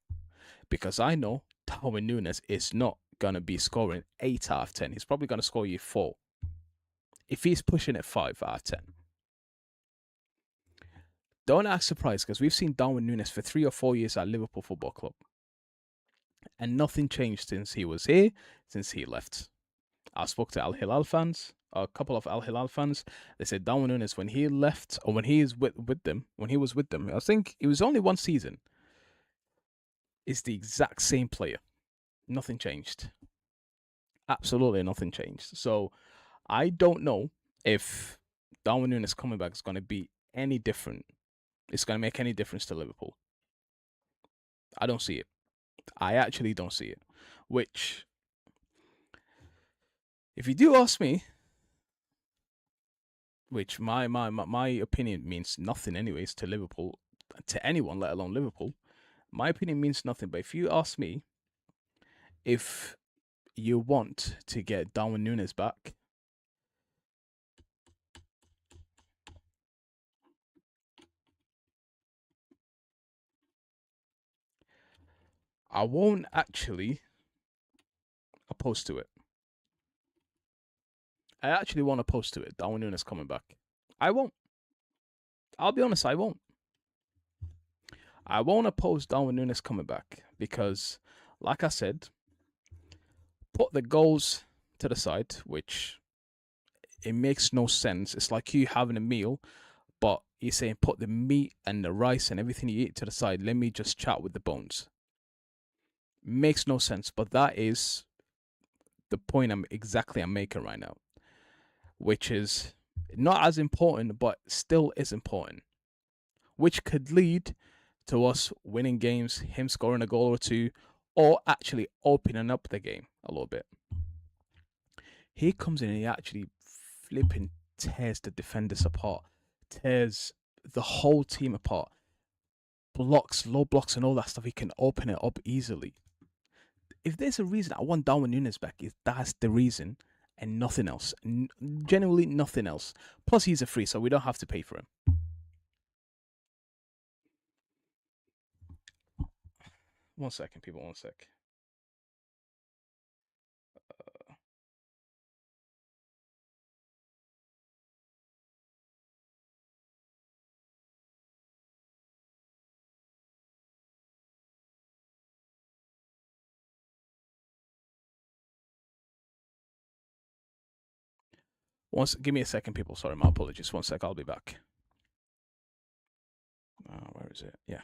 Speaker 2: Because I know Darwin Nunez is not going to be scoring 8 out of 10. He's probably going to score you 4. If he's pushing it 5 out of 10. Don't act surprised, because we've seen Darwin Nunez for 3 or 4 years at Liverpool Football Club. And nothing changed since he was here, since he left. I spoke to Al Hilal fans, a couple of Al Hilal fans. They said Darwin Nunez, when he left, or when he was with them, I think it was only 1 season, is the exact same player. Nothing changed. Absolutely nothing changed. So I don't know if Darwin Nunez coming back is going to be any different. It's going to make any difference to Liverpool. I don't see it. I actually don't see it. Which, if you do ask me, which my opinion means nothing anyways to Liverpool, to anyone, let alone Liverpool. My opinion means nothing. But if you ask me, if you want to get Darwin Nunez back, I won't actually oppose to it. I actually won't oppose to it. Darwin Nunez coming back. I won't. I'll be honest, I won't. I won't oppose Darwin Nunez coming back because, like I said, put the goals to the side, which it makes no sense. It's like you having a meal, but you're saying put the meat and the rice and everything you eat to the side. Let me just chat with the bones. Makes no sense, but that is the point I'm making right now, which is not as important, but still is important, which could lead to us winning games, him scoring a goal or 2, or actually opening up the game a little bit. He comes in and he actually flipping tears the defenders apart, tears the whole team apart, blocks, low blocks and all that stuff. He can open it up easily. If there's a reason I want Darwin Nunez back, that's the reason and nothing else. Genuinely nothing else. Plus he's a free, so we don't have to pay for him. One second, people, one sec. Give me a second, people. Sorry, my apologies. 1 sec, I'll be back. Where is it? Yeah.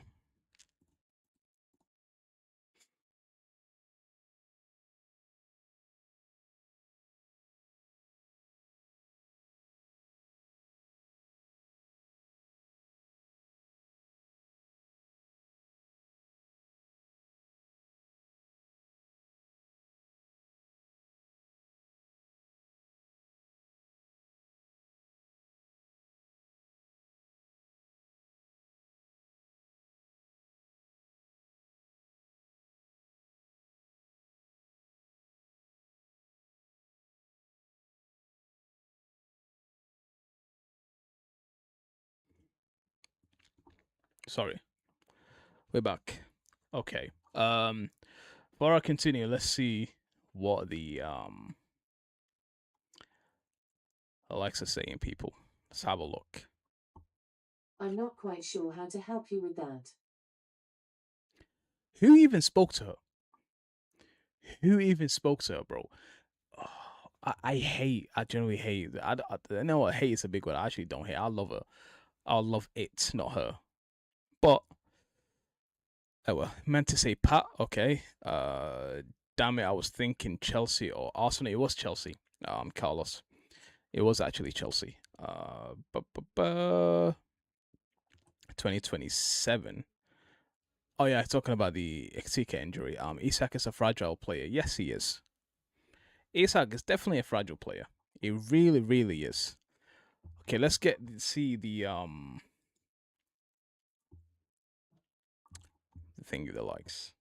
Speaker 2: Sorry, we're back. Okay. Before I continue, let's see what the Alexa saying, people. Let's have a look.
Speaker 3: I'm not quite sure how to help you with that.
Speaker 2: Who even spoke to her? Who even spoke to her, bro? Oh, I generally hate. I know what hate is a big word. I actually don't hate. I love her. I love it, not her. But oh well, meant to say Pat. Okay. Damn it, I was thinking Chelsea or Arsenal. It was Chelsea. Carlos. It was actually Chelsea. 2027. Oh yeah, talking about the Eka injury. Isak is a fragile player. Yes, he is. Isak is definitely a fragile player. He really, really is. Okay, let's see the thing that likes.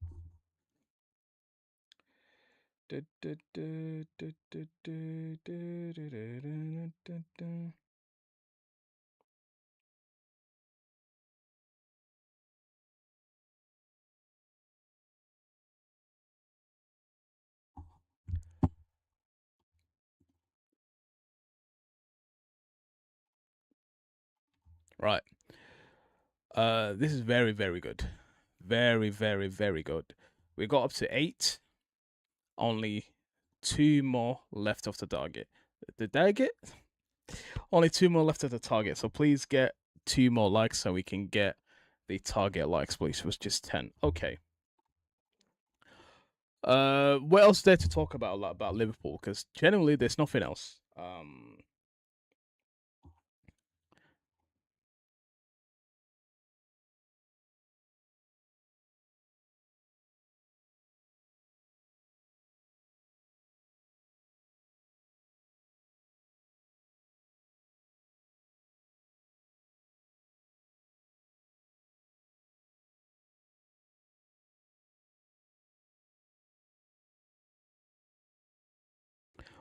Speaker 2: Right. This is very, very good. Very, very, very good. We got up to 8. Only 2 more left of the target. Did I get? Only 2 more left of the target. So please get 2 more likes so we can get the target likes, please. It was just 10. Okay. What else is there to talk about about Liverpool? Because generally there's nothing else.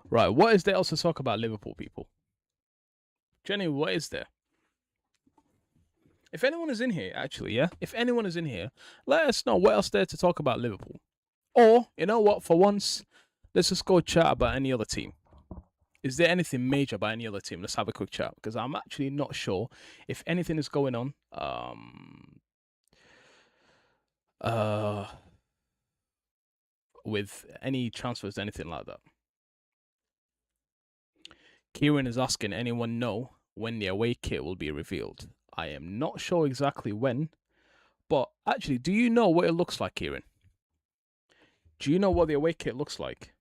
Speaker 2: Right, what is there else to talk about Liverpool, people? Jenny, what is there? If anyone is in here, actually, yeah? If anyone is in here, let us know what else there to talk about Liverpool. Or, you know what, for once, let's just go chat about any other team. Is there anything major about any other team? Let's have a quick chat, because I'm actually not sure if anything is going on. With any transfers, anything like that. Kieran is asking, anyone know when the away kit will be revealed? I am not sure exactly when, but actually, do you know what it looks like, Kieran? Do you know what the away kit looks like?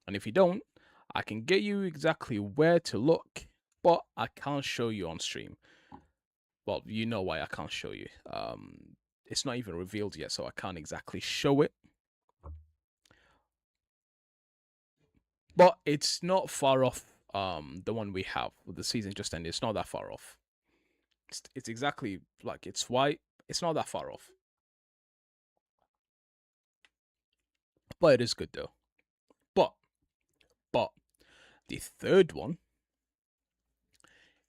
Speaker 2: And if you don't, I can get you exactly where to look, but I can't show you on stream. Well, you know why I can't show you. It's not even revealed yet, so I can't exactly show it. But it's not far off the one we have. The season just ended. It's not that far off. It's exactly like it's white. It's not that far off. But it is good though. But the third one,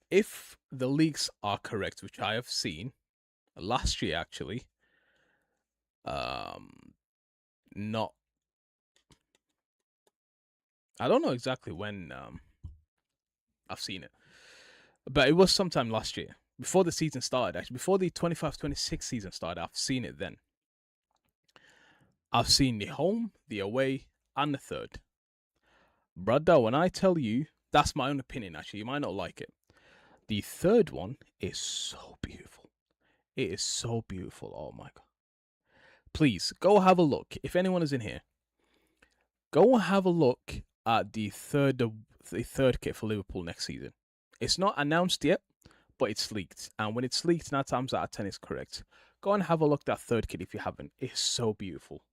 Speaker 2: if the leaks are correct, which I have seen last year actually, not I don't know exactly when I've seen it, but it was sometime last year before the season started. Actually, before the 25-26 season started, I've seen it then. I've seen the home, the away, and the third. Brother, when I tell you, that's my own opinion. Actually, you might not like it. The third one is so beautiful. It is so beautiful. Oh my god! Please go have a look. If anyone is in here, go have a look at the third kit for Liverpool next season. It's not announced yet, but it's leaked. And when it's leaked, 9 times out of 10 is correct. Go and have a look at that third kit if you haven't. It's so beautiful.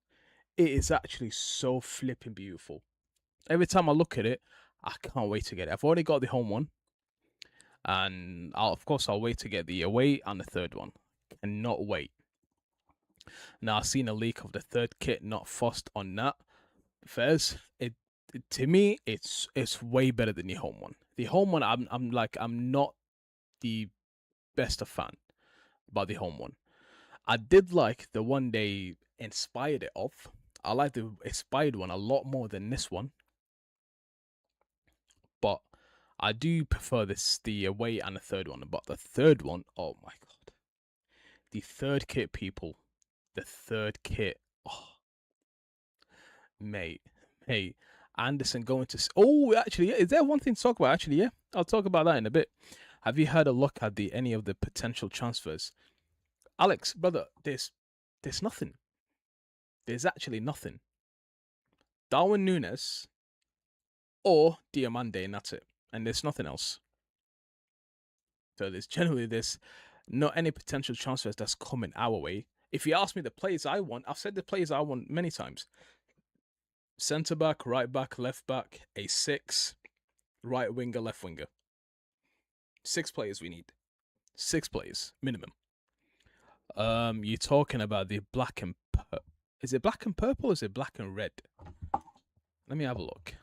Speaker 2: It is actually so flipping beautiful. Every time I look at it, I can't wait to get it. I've already got the home one. And of course, I'll wait to get the away and the third one. Cannot wait. Now, I've seen a leak of the third kit, not fussed on that. Fairs, to me, it's way better than the home one. The home one, I'm not the best of fan. about the home one. I did like the one they inspired it of. I like the inspired one a lot more than this one. But I do prefer the away and the third one. But the third one, oh my god. The third kit, people. The third kit. Oh, mate. Hey, Anderson going to. Oh, actually, yeah. Is there one thing to talk about? Actually, yeah. I'll talk about that in a bit. Have you had a look at any of the potential transfers? Alex, brother, there's nothing. There's actually nothing. Darwin Nunez or Diamande, and that's it. And there's nothing else. So there's not any potential transfers that's coming our way. If you ask me the players I want, I've said the players I want many times. Centre back, right back, left back, a 6, right winger, left winger. 6 players we need. 6 players minimum. You're talking about the black and is it black and purple or is it black and red? Let me have a look.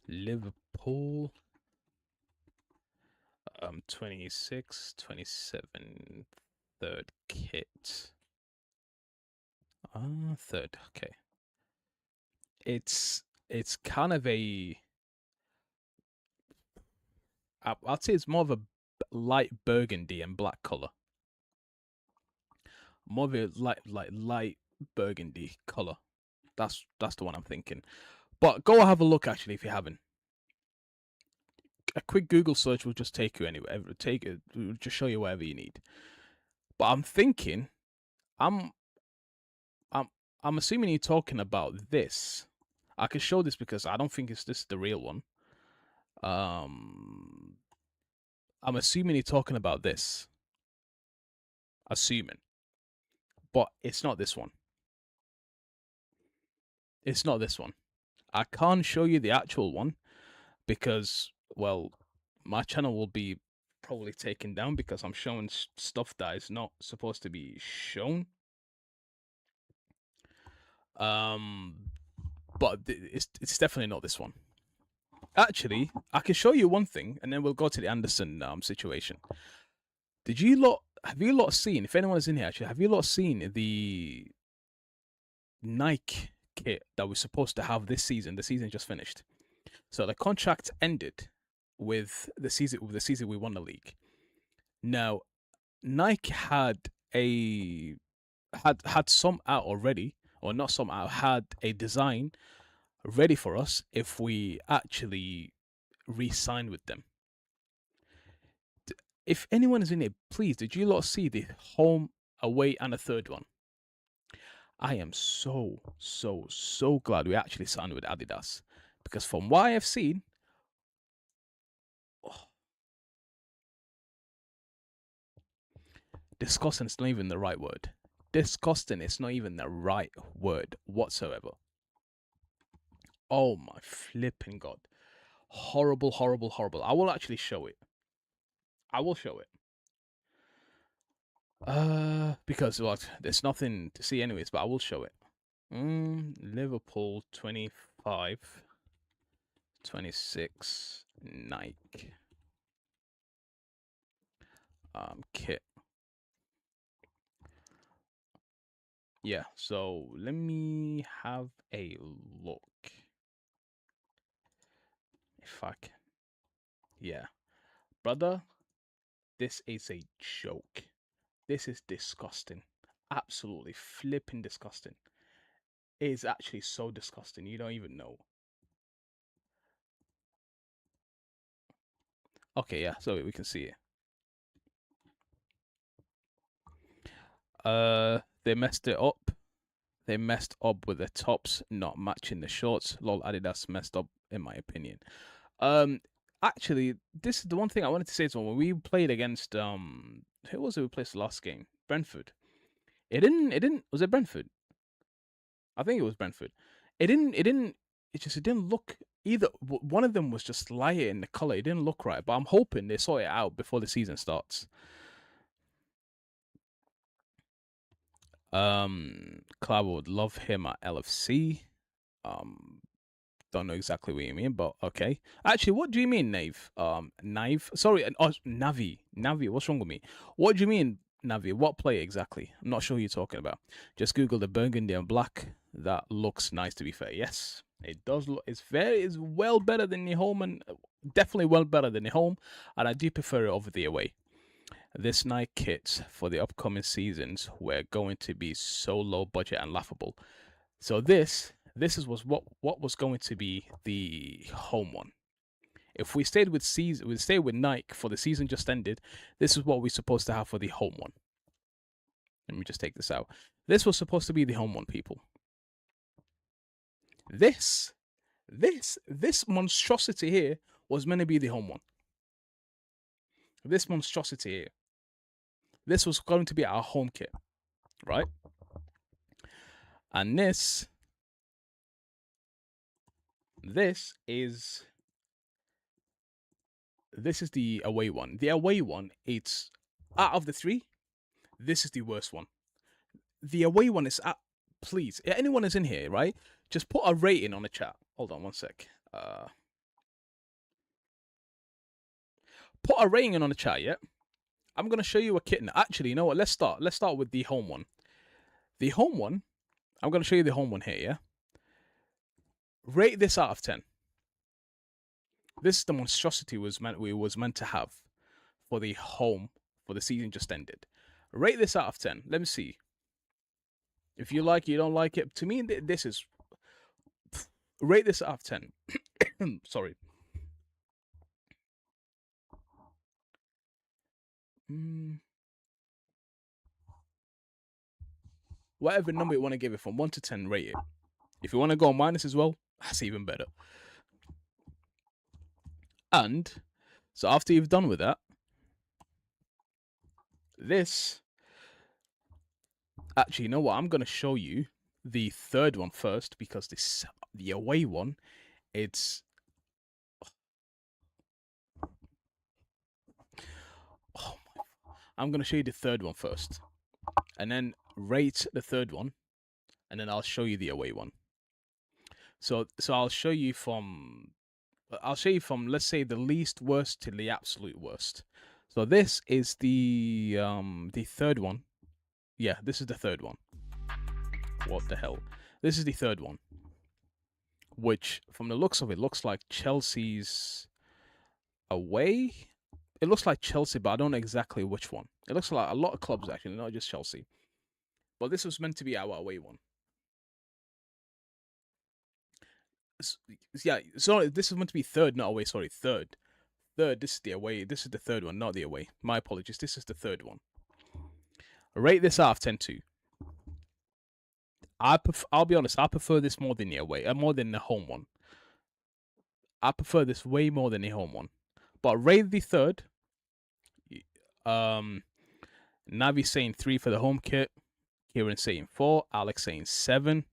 Speaker 2: Liverpool 26, 27, third kit. Third, okay. It's kind of a I'd say it's more of a light burgundy and black color. More of a light burgundy color. That's the one I'm thinking. But go have a look actually if you haven't. A quick Google search will just take you anywhere. Will just show you wherever you need. But I'm thinking, I'm assuming you're talking about this. I can show this because I don't think this is the real one. I'm assuming you're talking about this. Assuming. But it's not this one. It's not this one. I can't show you the actual one because, well, my channel will be probably taken down because I'm showing stuff that is not supposed to be shown. But it's definitely not this one. Actually, I can show you one thing, and then we'll go to the Anderson situation. Have you lot seen? If anyone is in here, actually, have you lot seen the Nike kit that we're supposed to have this season? The season just finished, so the contract ended with the season. With the season we won the league. Now, Nike had some out already, or not some out. Had a design ready for us if we actually re-signed with them. If anyone is in it, please, did you lot see the home, away, and a third one? I am so glad we actually signed with Adidas. Because from what I have seen, disgusting is not even the right word. Disgusting is not even the right word whatsoever. Oh my flipping god. Horrible. I will actually show it. I will show it. Because what? There's nothing to see anyways, but I will show it. Liverpool 25, 26, Nike. Kit. Yeah, so let me have a look. If I can. Yeah. Brother, this is a joke. This is disgusting. Absolutely flipping disgusting. It is actually so disgusting. You don't even know. Okay, yeah, so we can see it. They messed it up. They messed up with the tops not matching the shorts. Lol, Adidas messed up, in my opinion. Actually, this is the one thing I wanted to say. So when we played against who was it we played the last game? Brentford. It didn't. Was it Brentford? I think it was Brentford. It didn't look either. One of them was just lighter in the color. It didn't look right. But I'm hoping they sort it out before the season starts. Cloud would love him at LFC. Don't know exactly what you mean, but okay. Actually, what do you mean, Nave? Nave? Sorry, Navi. Navi, what's wrong with me? What do you mean, Navi? What player exactly? I'm not sure who you're talking about. Just Google the burgundy and black. That looks nice, to be fair. Yes, it does look. It's well better than the home, and definitely well better than the home, and I do prefer it over the away. This Nike kits for the upcoming seasons were going to be so low budget and laughable. So this was what was going to be the home one. If we stayed with Nike for the season just ended, this is what we're supposed to have for the home one. Let me just take this out. This was supposed to be the home one, people. This monstrosity here was meant to be the home one. This monstrosity here. This was going to be our home kit, right? And this is the away one. The away one, it's out of the three, this is the worst one. The away one is please, anyone is in here, right? Just put a rating on the chat. Hold on one sec. Put a rating on the chat, yeah? I'm gonna show you a kit. Actually, you know what? Let's start with the home one. The home one, I'm gonna show you the home one here, yeah? Rate this out of 10. This is the monstrosity we was meant to have for the home for the season just ended. Rate this out of 10. Let me see. If you like it, you don't like it. To me, this is... Rate this out of 10. Sorry. Whatever number you want to give it, from 1 to 10, rate it. If you want to go minus as well, that's even better. And so after you've done with that, this... Actually, you know what? I'm going to show you the third one first, because the away one, it's... Oh my... I'm going to show you the third one first, and then rate the third one, and then I'll show you the away one. So I'll show you from, let's say, the least worst to the absolute worst. So this is the third one. Yeah, this is the third one. What the hell? This is the third one, which from the looks of it looks like Chelsea's away. It looks like Chelsea, but I don't know exactly which one. It looks like a lot of clubs, actually, not just Chelsea. But this was meant to be our away one. Yeah, sorry, this is meant to be third, not away. Sorry, third. This is the away. This is the third one, not the away. My apologies. This is the third one. Rate this out of 10 too. I'll be honest, I prefer this more than the away, more than the home one. I prefer this way more than the home one. But rate the third. Navi saying 3 for the home kit. Kieran saying 4. Alex saying 7.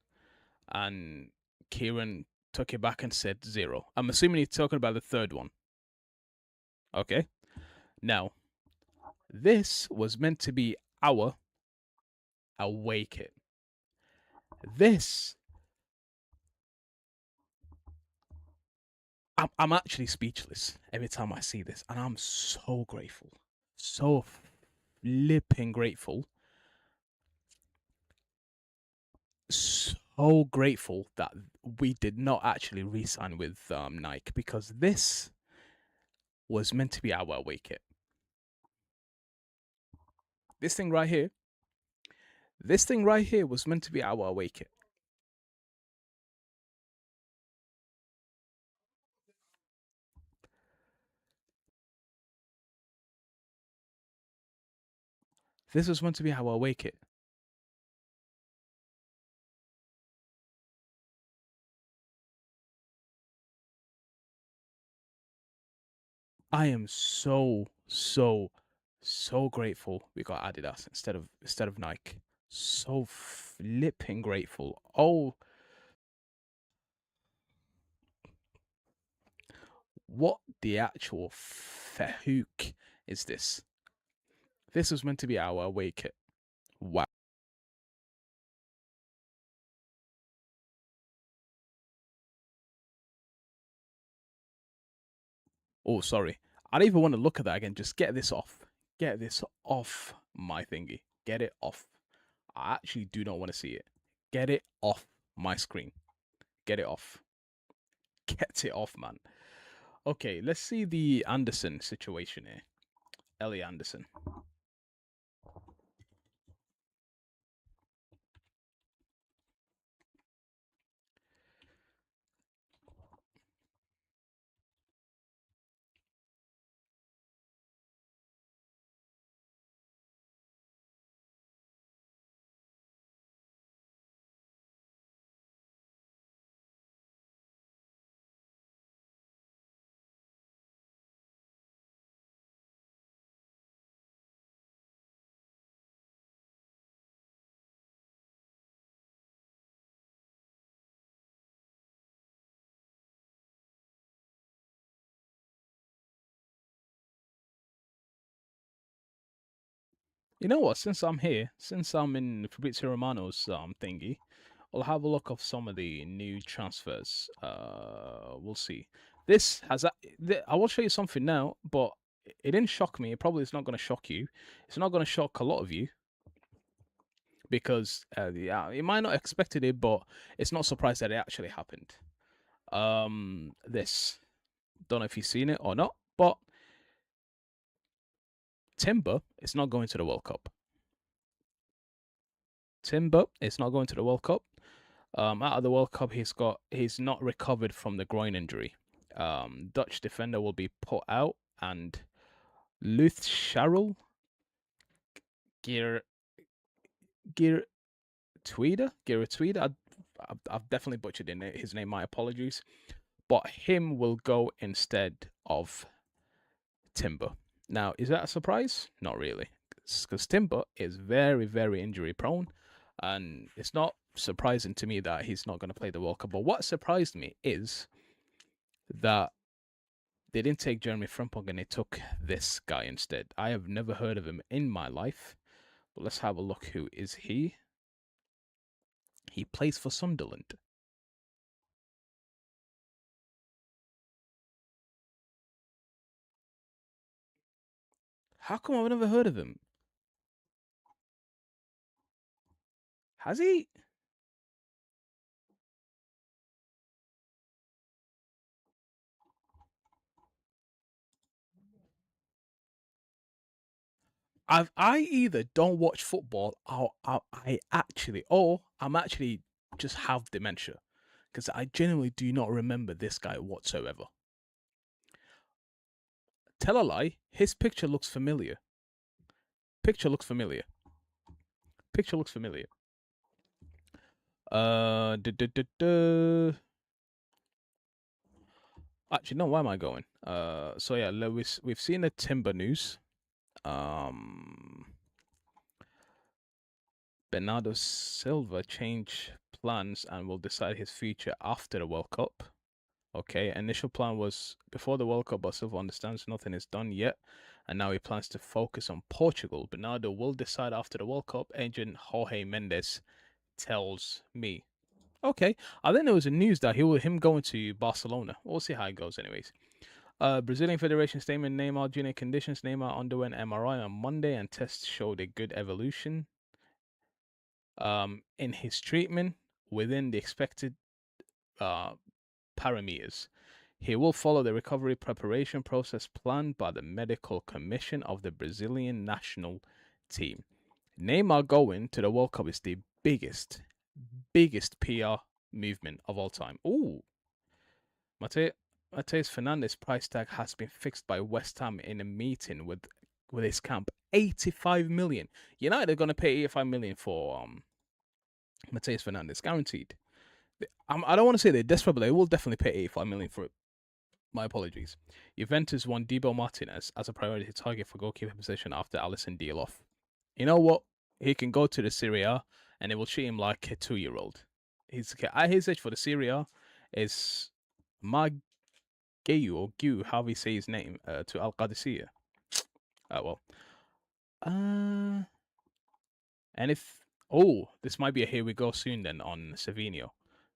Speaker 2: And Kieran took it back and said 0. I'm assuming he's talking about the third one. Okay. Now, this was meant to be our away kit. This... I'm actually speechless every time I see this, and I'm so grateful. So flipping grateful. So grateful that we did not actually re-sign with Nike, because this was meant to be our away kit. This thing right here was meant to be our away kit. This was meant to be our away kit. I am so grateful we got Adidas instead of Nike. So flipping grateful. Oh, what the actual fahook is this? This was meant to be our away kit. Wow. Oh, sorry. I don't even want to look at that again. Just get this off. Get this off my thingy. Get it off. I actually do not want to see it. Get it off my screen. Get it off. Get it off, man. Okay, let's see the Anderson situation here. Ellie Anderson. You know what? Since I'm here, since I'm in Fabrizio Romano's thingy, I'll have a look of some of the new transfers. We'll see. This has I will show you something now, but it didn't shock me. It probably is not going to shock you. It's not going to shock a lot of you because yeah, you might not expected it, but it's not surprised that it actually happened. This don't know if you've seen it or not, but Timber is not going to the World Cup. Timber is not going to the World Cup. Out of the World Cup, he's not recovered from the groin injury. Dutch defender will be put out, and 𝗧𝗶𝗸 𝗧𝗶𝗸. I've definitely butchered his name. My apologies, but him will go instead of Timber. Now, is that a surprise? Not really, because Timber is very, very injury prone, and it's not surprising to me that he's not going to play the World Cup. But what surprised me is that they didn't take Jeremy Frimpong and they took this guy instead. I have never heard of him in my life, but let's have a look. Who is he? He plays for Sunderland. How come I've never heard of him? Has he? I either don't watch football or I'm actually just have dementia, because I genuinely do not remember this guy whatsoever. Tell a lie, his picture looks familiar. Picture looks familiar. Picture looks familiar. Actually, no. Where am I going? So yeah, we've seen the Timber news. Bernardo Silva change plans and will decide his future after the World Cup. Okay, initial plan was before the World Cup, but Silva understands nothing is done yet, and now he plans to focus on Portugal. Bernardo will decide after the World Cup. Agent Jorge Mendes tells me. Okay, I think there was a news that him going to Barcelona. We'll see how it goes, anyways. Brazilian Federation statement: Neymar Junior conditions. Neymar underwent MRI on Monday, and tests showed a good evolution. In his treatment within the expected parameters. He will follow the recovery preparation process planned by the medical commission of the Brazilian national team. Neymar going to the World Cup is the biggest PR movement of all time. Ooh. Mateus Fernandes' price tag has been fixed by West Ham in a meeting with his camp. 85 million. United are going to pay 85 million for Mateus Fernandes, guaranteed. I don't want to say they're desperate, but they will definitely pay 85 million for it. My apologies. Juventus won Dibo Martinez as a priority target for goalkeeper position after Alisson deal off. You know what? He can go to the Serie A and they will treat his like a 2-year-old. His age for the Serie A is Magueu or Gu, how we say his name, to Al Qadisiyah. Well. And if this might be a here we go soon then on Savinho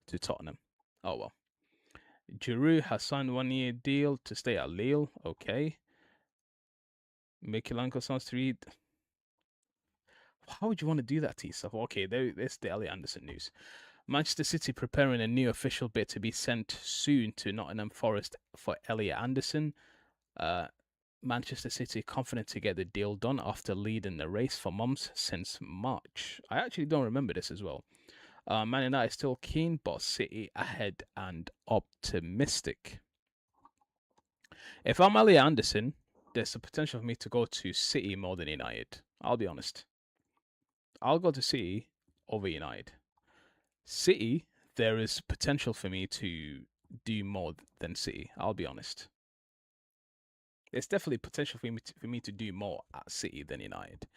Speaker 2: to Tottenham. Oh well. Giroud has signed 1-year deal to stay at Lille. Okay. Mikilanko sounds 3. How would you want to do that to yourself? Okay, there's the Elliot Anderson news. Manchester City preparing a new official bid to be sent soon to Nottingham Forest for Elliot Anderson. Manchester City confident to get the deal done after leading the race for months since March. I actually don't remember this as well. Man United still keen, but City ahead and optimistic. If I'm Elliot Anderson, there's the potential for me to go to City more than United. I'll be honest. I'll go to City over United. City, there is potential for me to do more than City. I'll be honest. There's definitely potential for me to do more at City than United.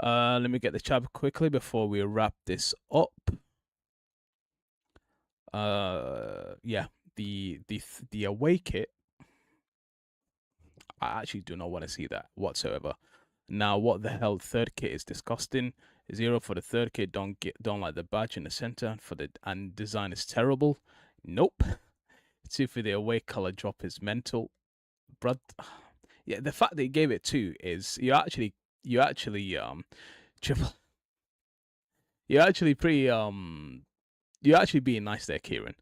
Speaker 2: Let me get the chat quickly before we wrap this up. Yeah, the away kit. I actually do not want to see that whatsoever. Now, what the hell? Third kit is disgusting. 0 for the third kit. Don't like the badge in the center and design is terrible. Nope. 2 for the away color drop is mental. Bruh. Yeah, the fact that he gave it 2 is you're actually being nice there, Kieran.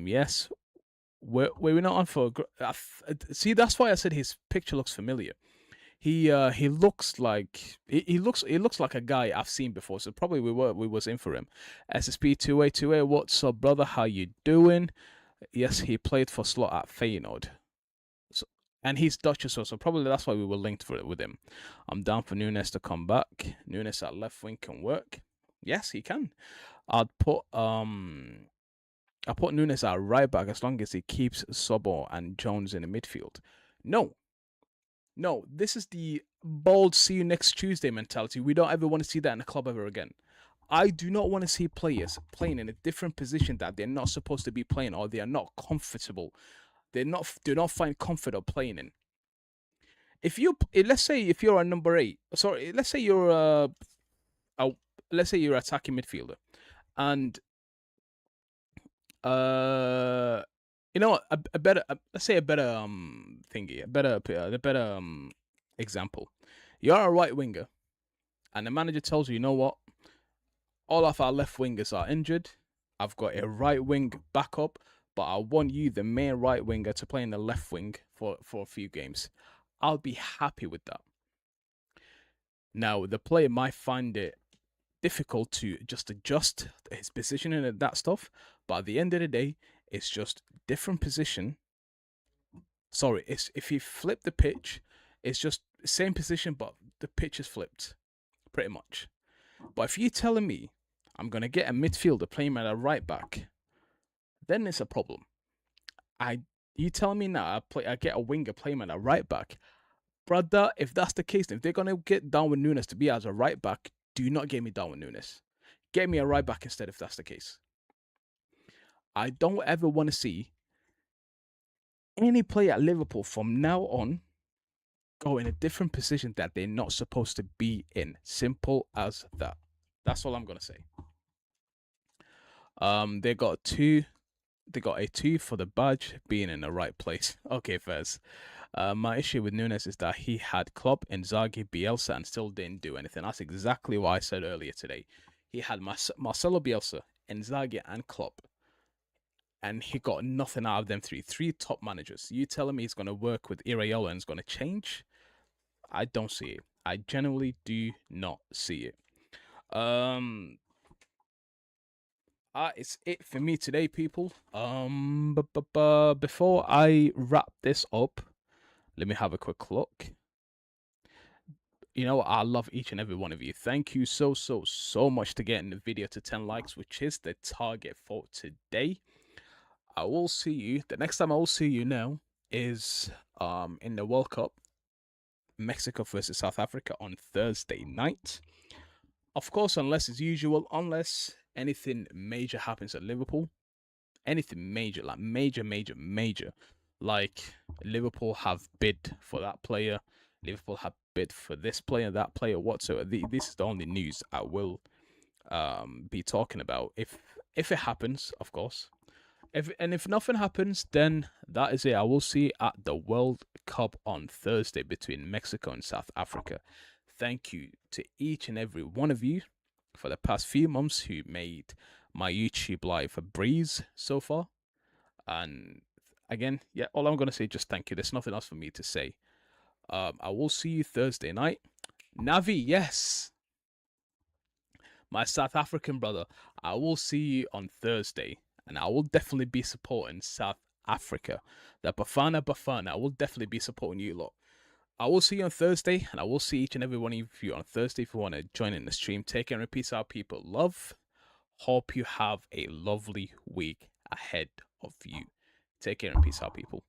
Speaker 2: Yes, we're not on for. See, that's why I said his picture looks familiar. He looks like he looks like a guy I've seen before. So probably we was in for him. 𝗧𝗶𝗸 what's up, brother? How you doing? Yes, he played for slot at Feyenoord. So, and he's Dutch as well, so probably that's why we were linked with him. I'm down for Nunez to come back. Nunez at left wing can work. Yes, he can. I put Nunez at right back as long as he keeps 𝗧𝗶𝗸 and Jones in the midfield. No, this is the bold see you next Tuesday mentality. We don't ever want to see that in a club ever again. I do not want to see players playing in a different position that they're not supposed to be playing or they are not comfortable. Do not find comfort of playing in. Let's say if you're a number 8, sorry, let's say you're let's say you're an attacking midfielder, and you know what, a better example. You're a right winger, and the manager tells you know what, all of our left wingers are injured. I've got a right wing backup, but I want you, the main right winger, to play in the left wing for a few games. I'll be happy with that. Now, the player might find it difficult to just adjust his positioning and that stuff, but at the end of the day, it's just different position. Sorry, if you flip the pitch, it's just same position, but the pitch is flipped, pretty much. But if you're telling me I'm gonna get a midfielder playing at a right back, then it's a problem. You tell me now I get a winger playing at a right back, brother. If that's the case, if they're gonna get Darwin Nunez to be as a right back, do not get me Darwin Nunez. Get me a right back instead if that's the case. I don't ever want to see any player at Liverpool from now on go in a different position that they're not supposed to be in. Simple as that. That's all I'm gonna say. They got a 2 for the badge being in the right place. Okay, Fez. My issue with Nunez is that he had Klopp, Inzaghi, Bielsa, and still didn't do anything. That's exactly what I said earlier today. He had Marcelo Bielsa, Inzaghi, and Klopp, and he got nothing out of them three top managers. You telling me he's going to work with Iraola and it's going to change? I don't see it. I genuinely do not see it. It's it for me today, people. Before I wrap this up, let me have a quick look. You know, I love each and every one of you. Thank you so much to getting the video to 10 likes, which is the target for today. I will see you. The next time I will see you now is in the World Cup, Mexico versus South Africa on Thursday night. Of course, unless anything major happens at Liverpool, anything major, like major, like Liverpool have bid for that player, Liverpool have bid for this player, that player, whatsoever. This is the only news I will be talking about if it happens, of course. If nothing happens, then that is it. I will see you at the World Cup on Thursday between Mexico and South Africa. Thank you to each and every one of you for the past few months who made my YouTube life a breeze so far. And again, yeah, all I'm gonna say just thank you. There's nothing else for me to say. I will see you Thursday night. Navi, yes, my South African brother. I will see you on Thursday, and I will definitely be supporting South Africa. The Bafana. I will definitely be supporting you lot. I will see you on Thursday, and I will see each and every one of you on Thursday if you want to join in the stream. Take care and peace out, people. Love. Hope you have a lovely week ahead of you. Take care and peace out, people.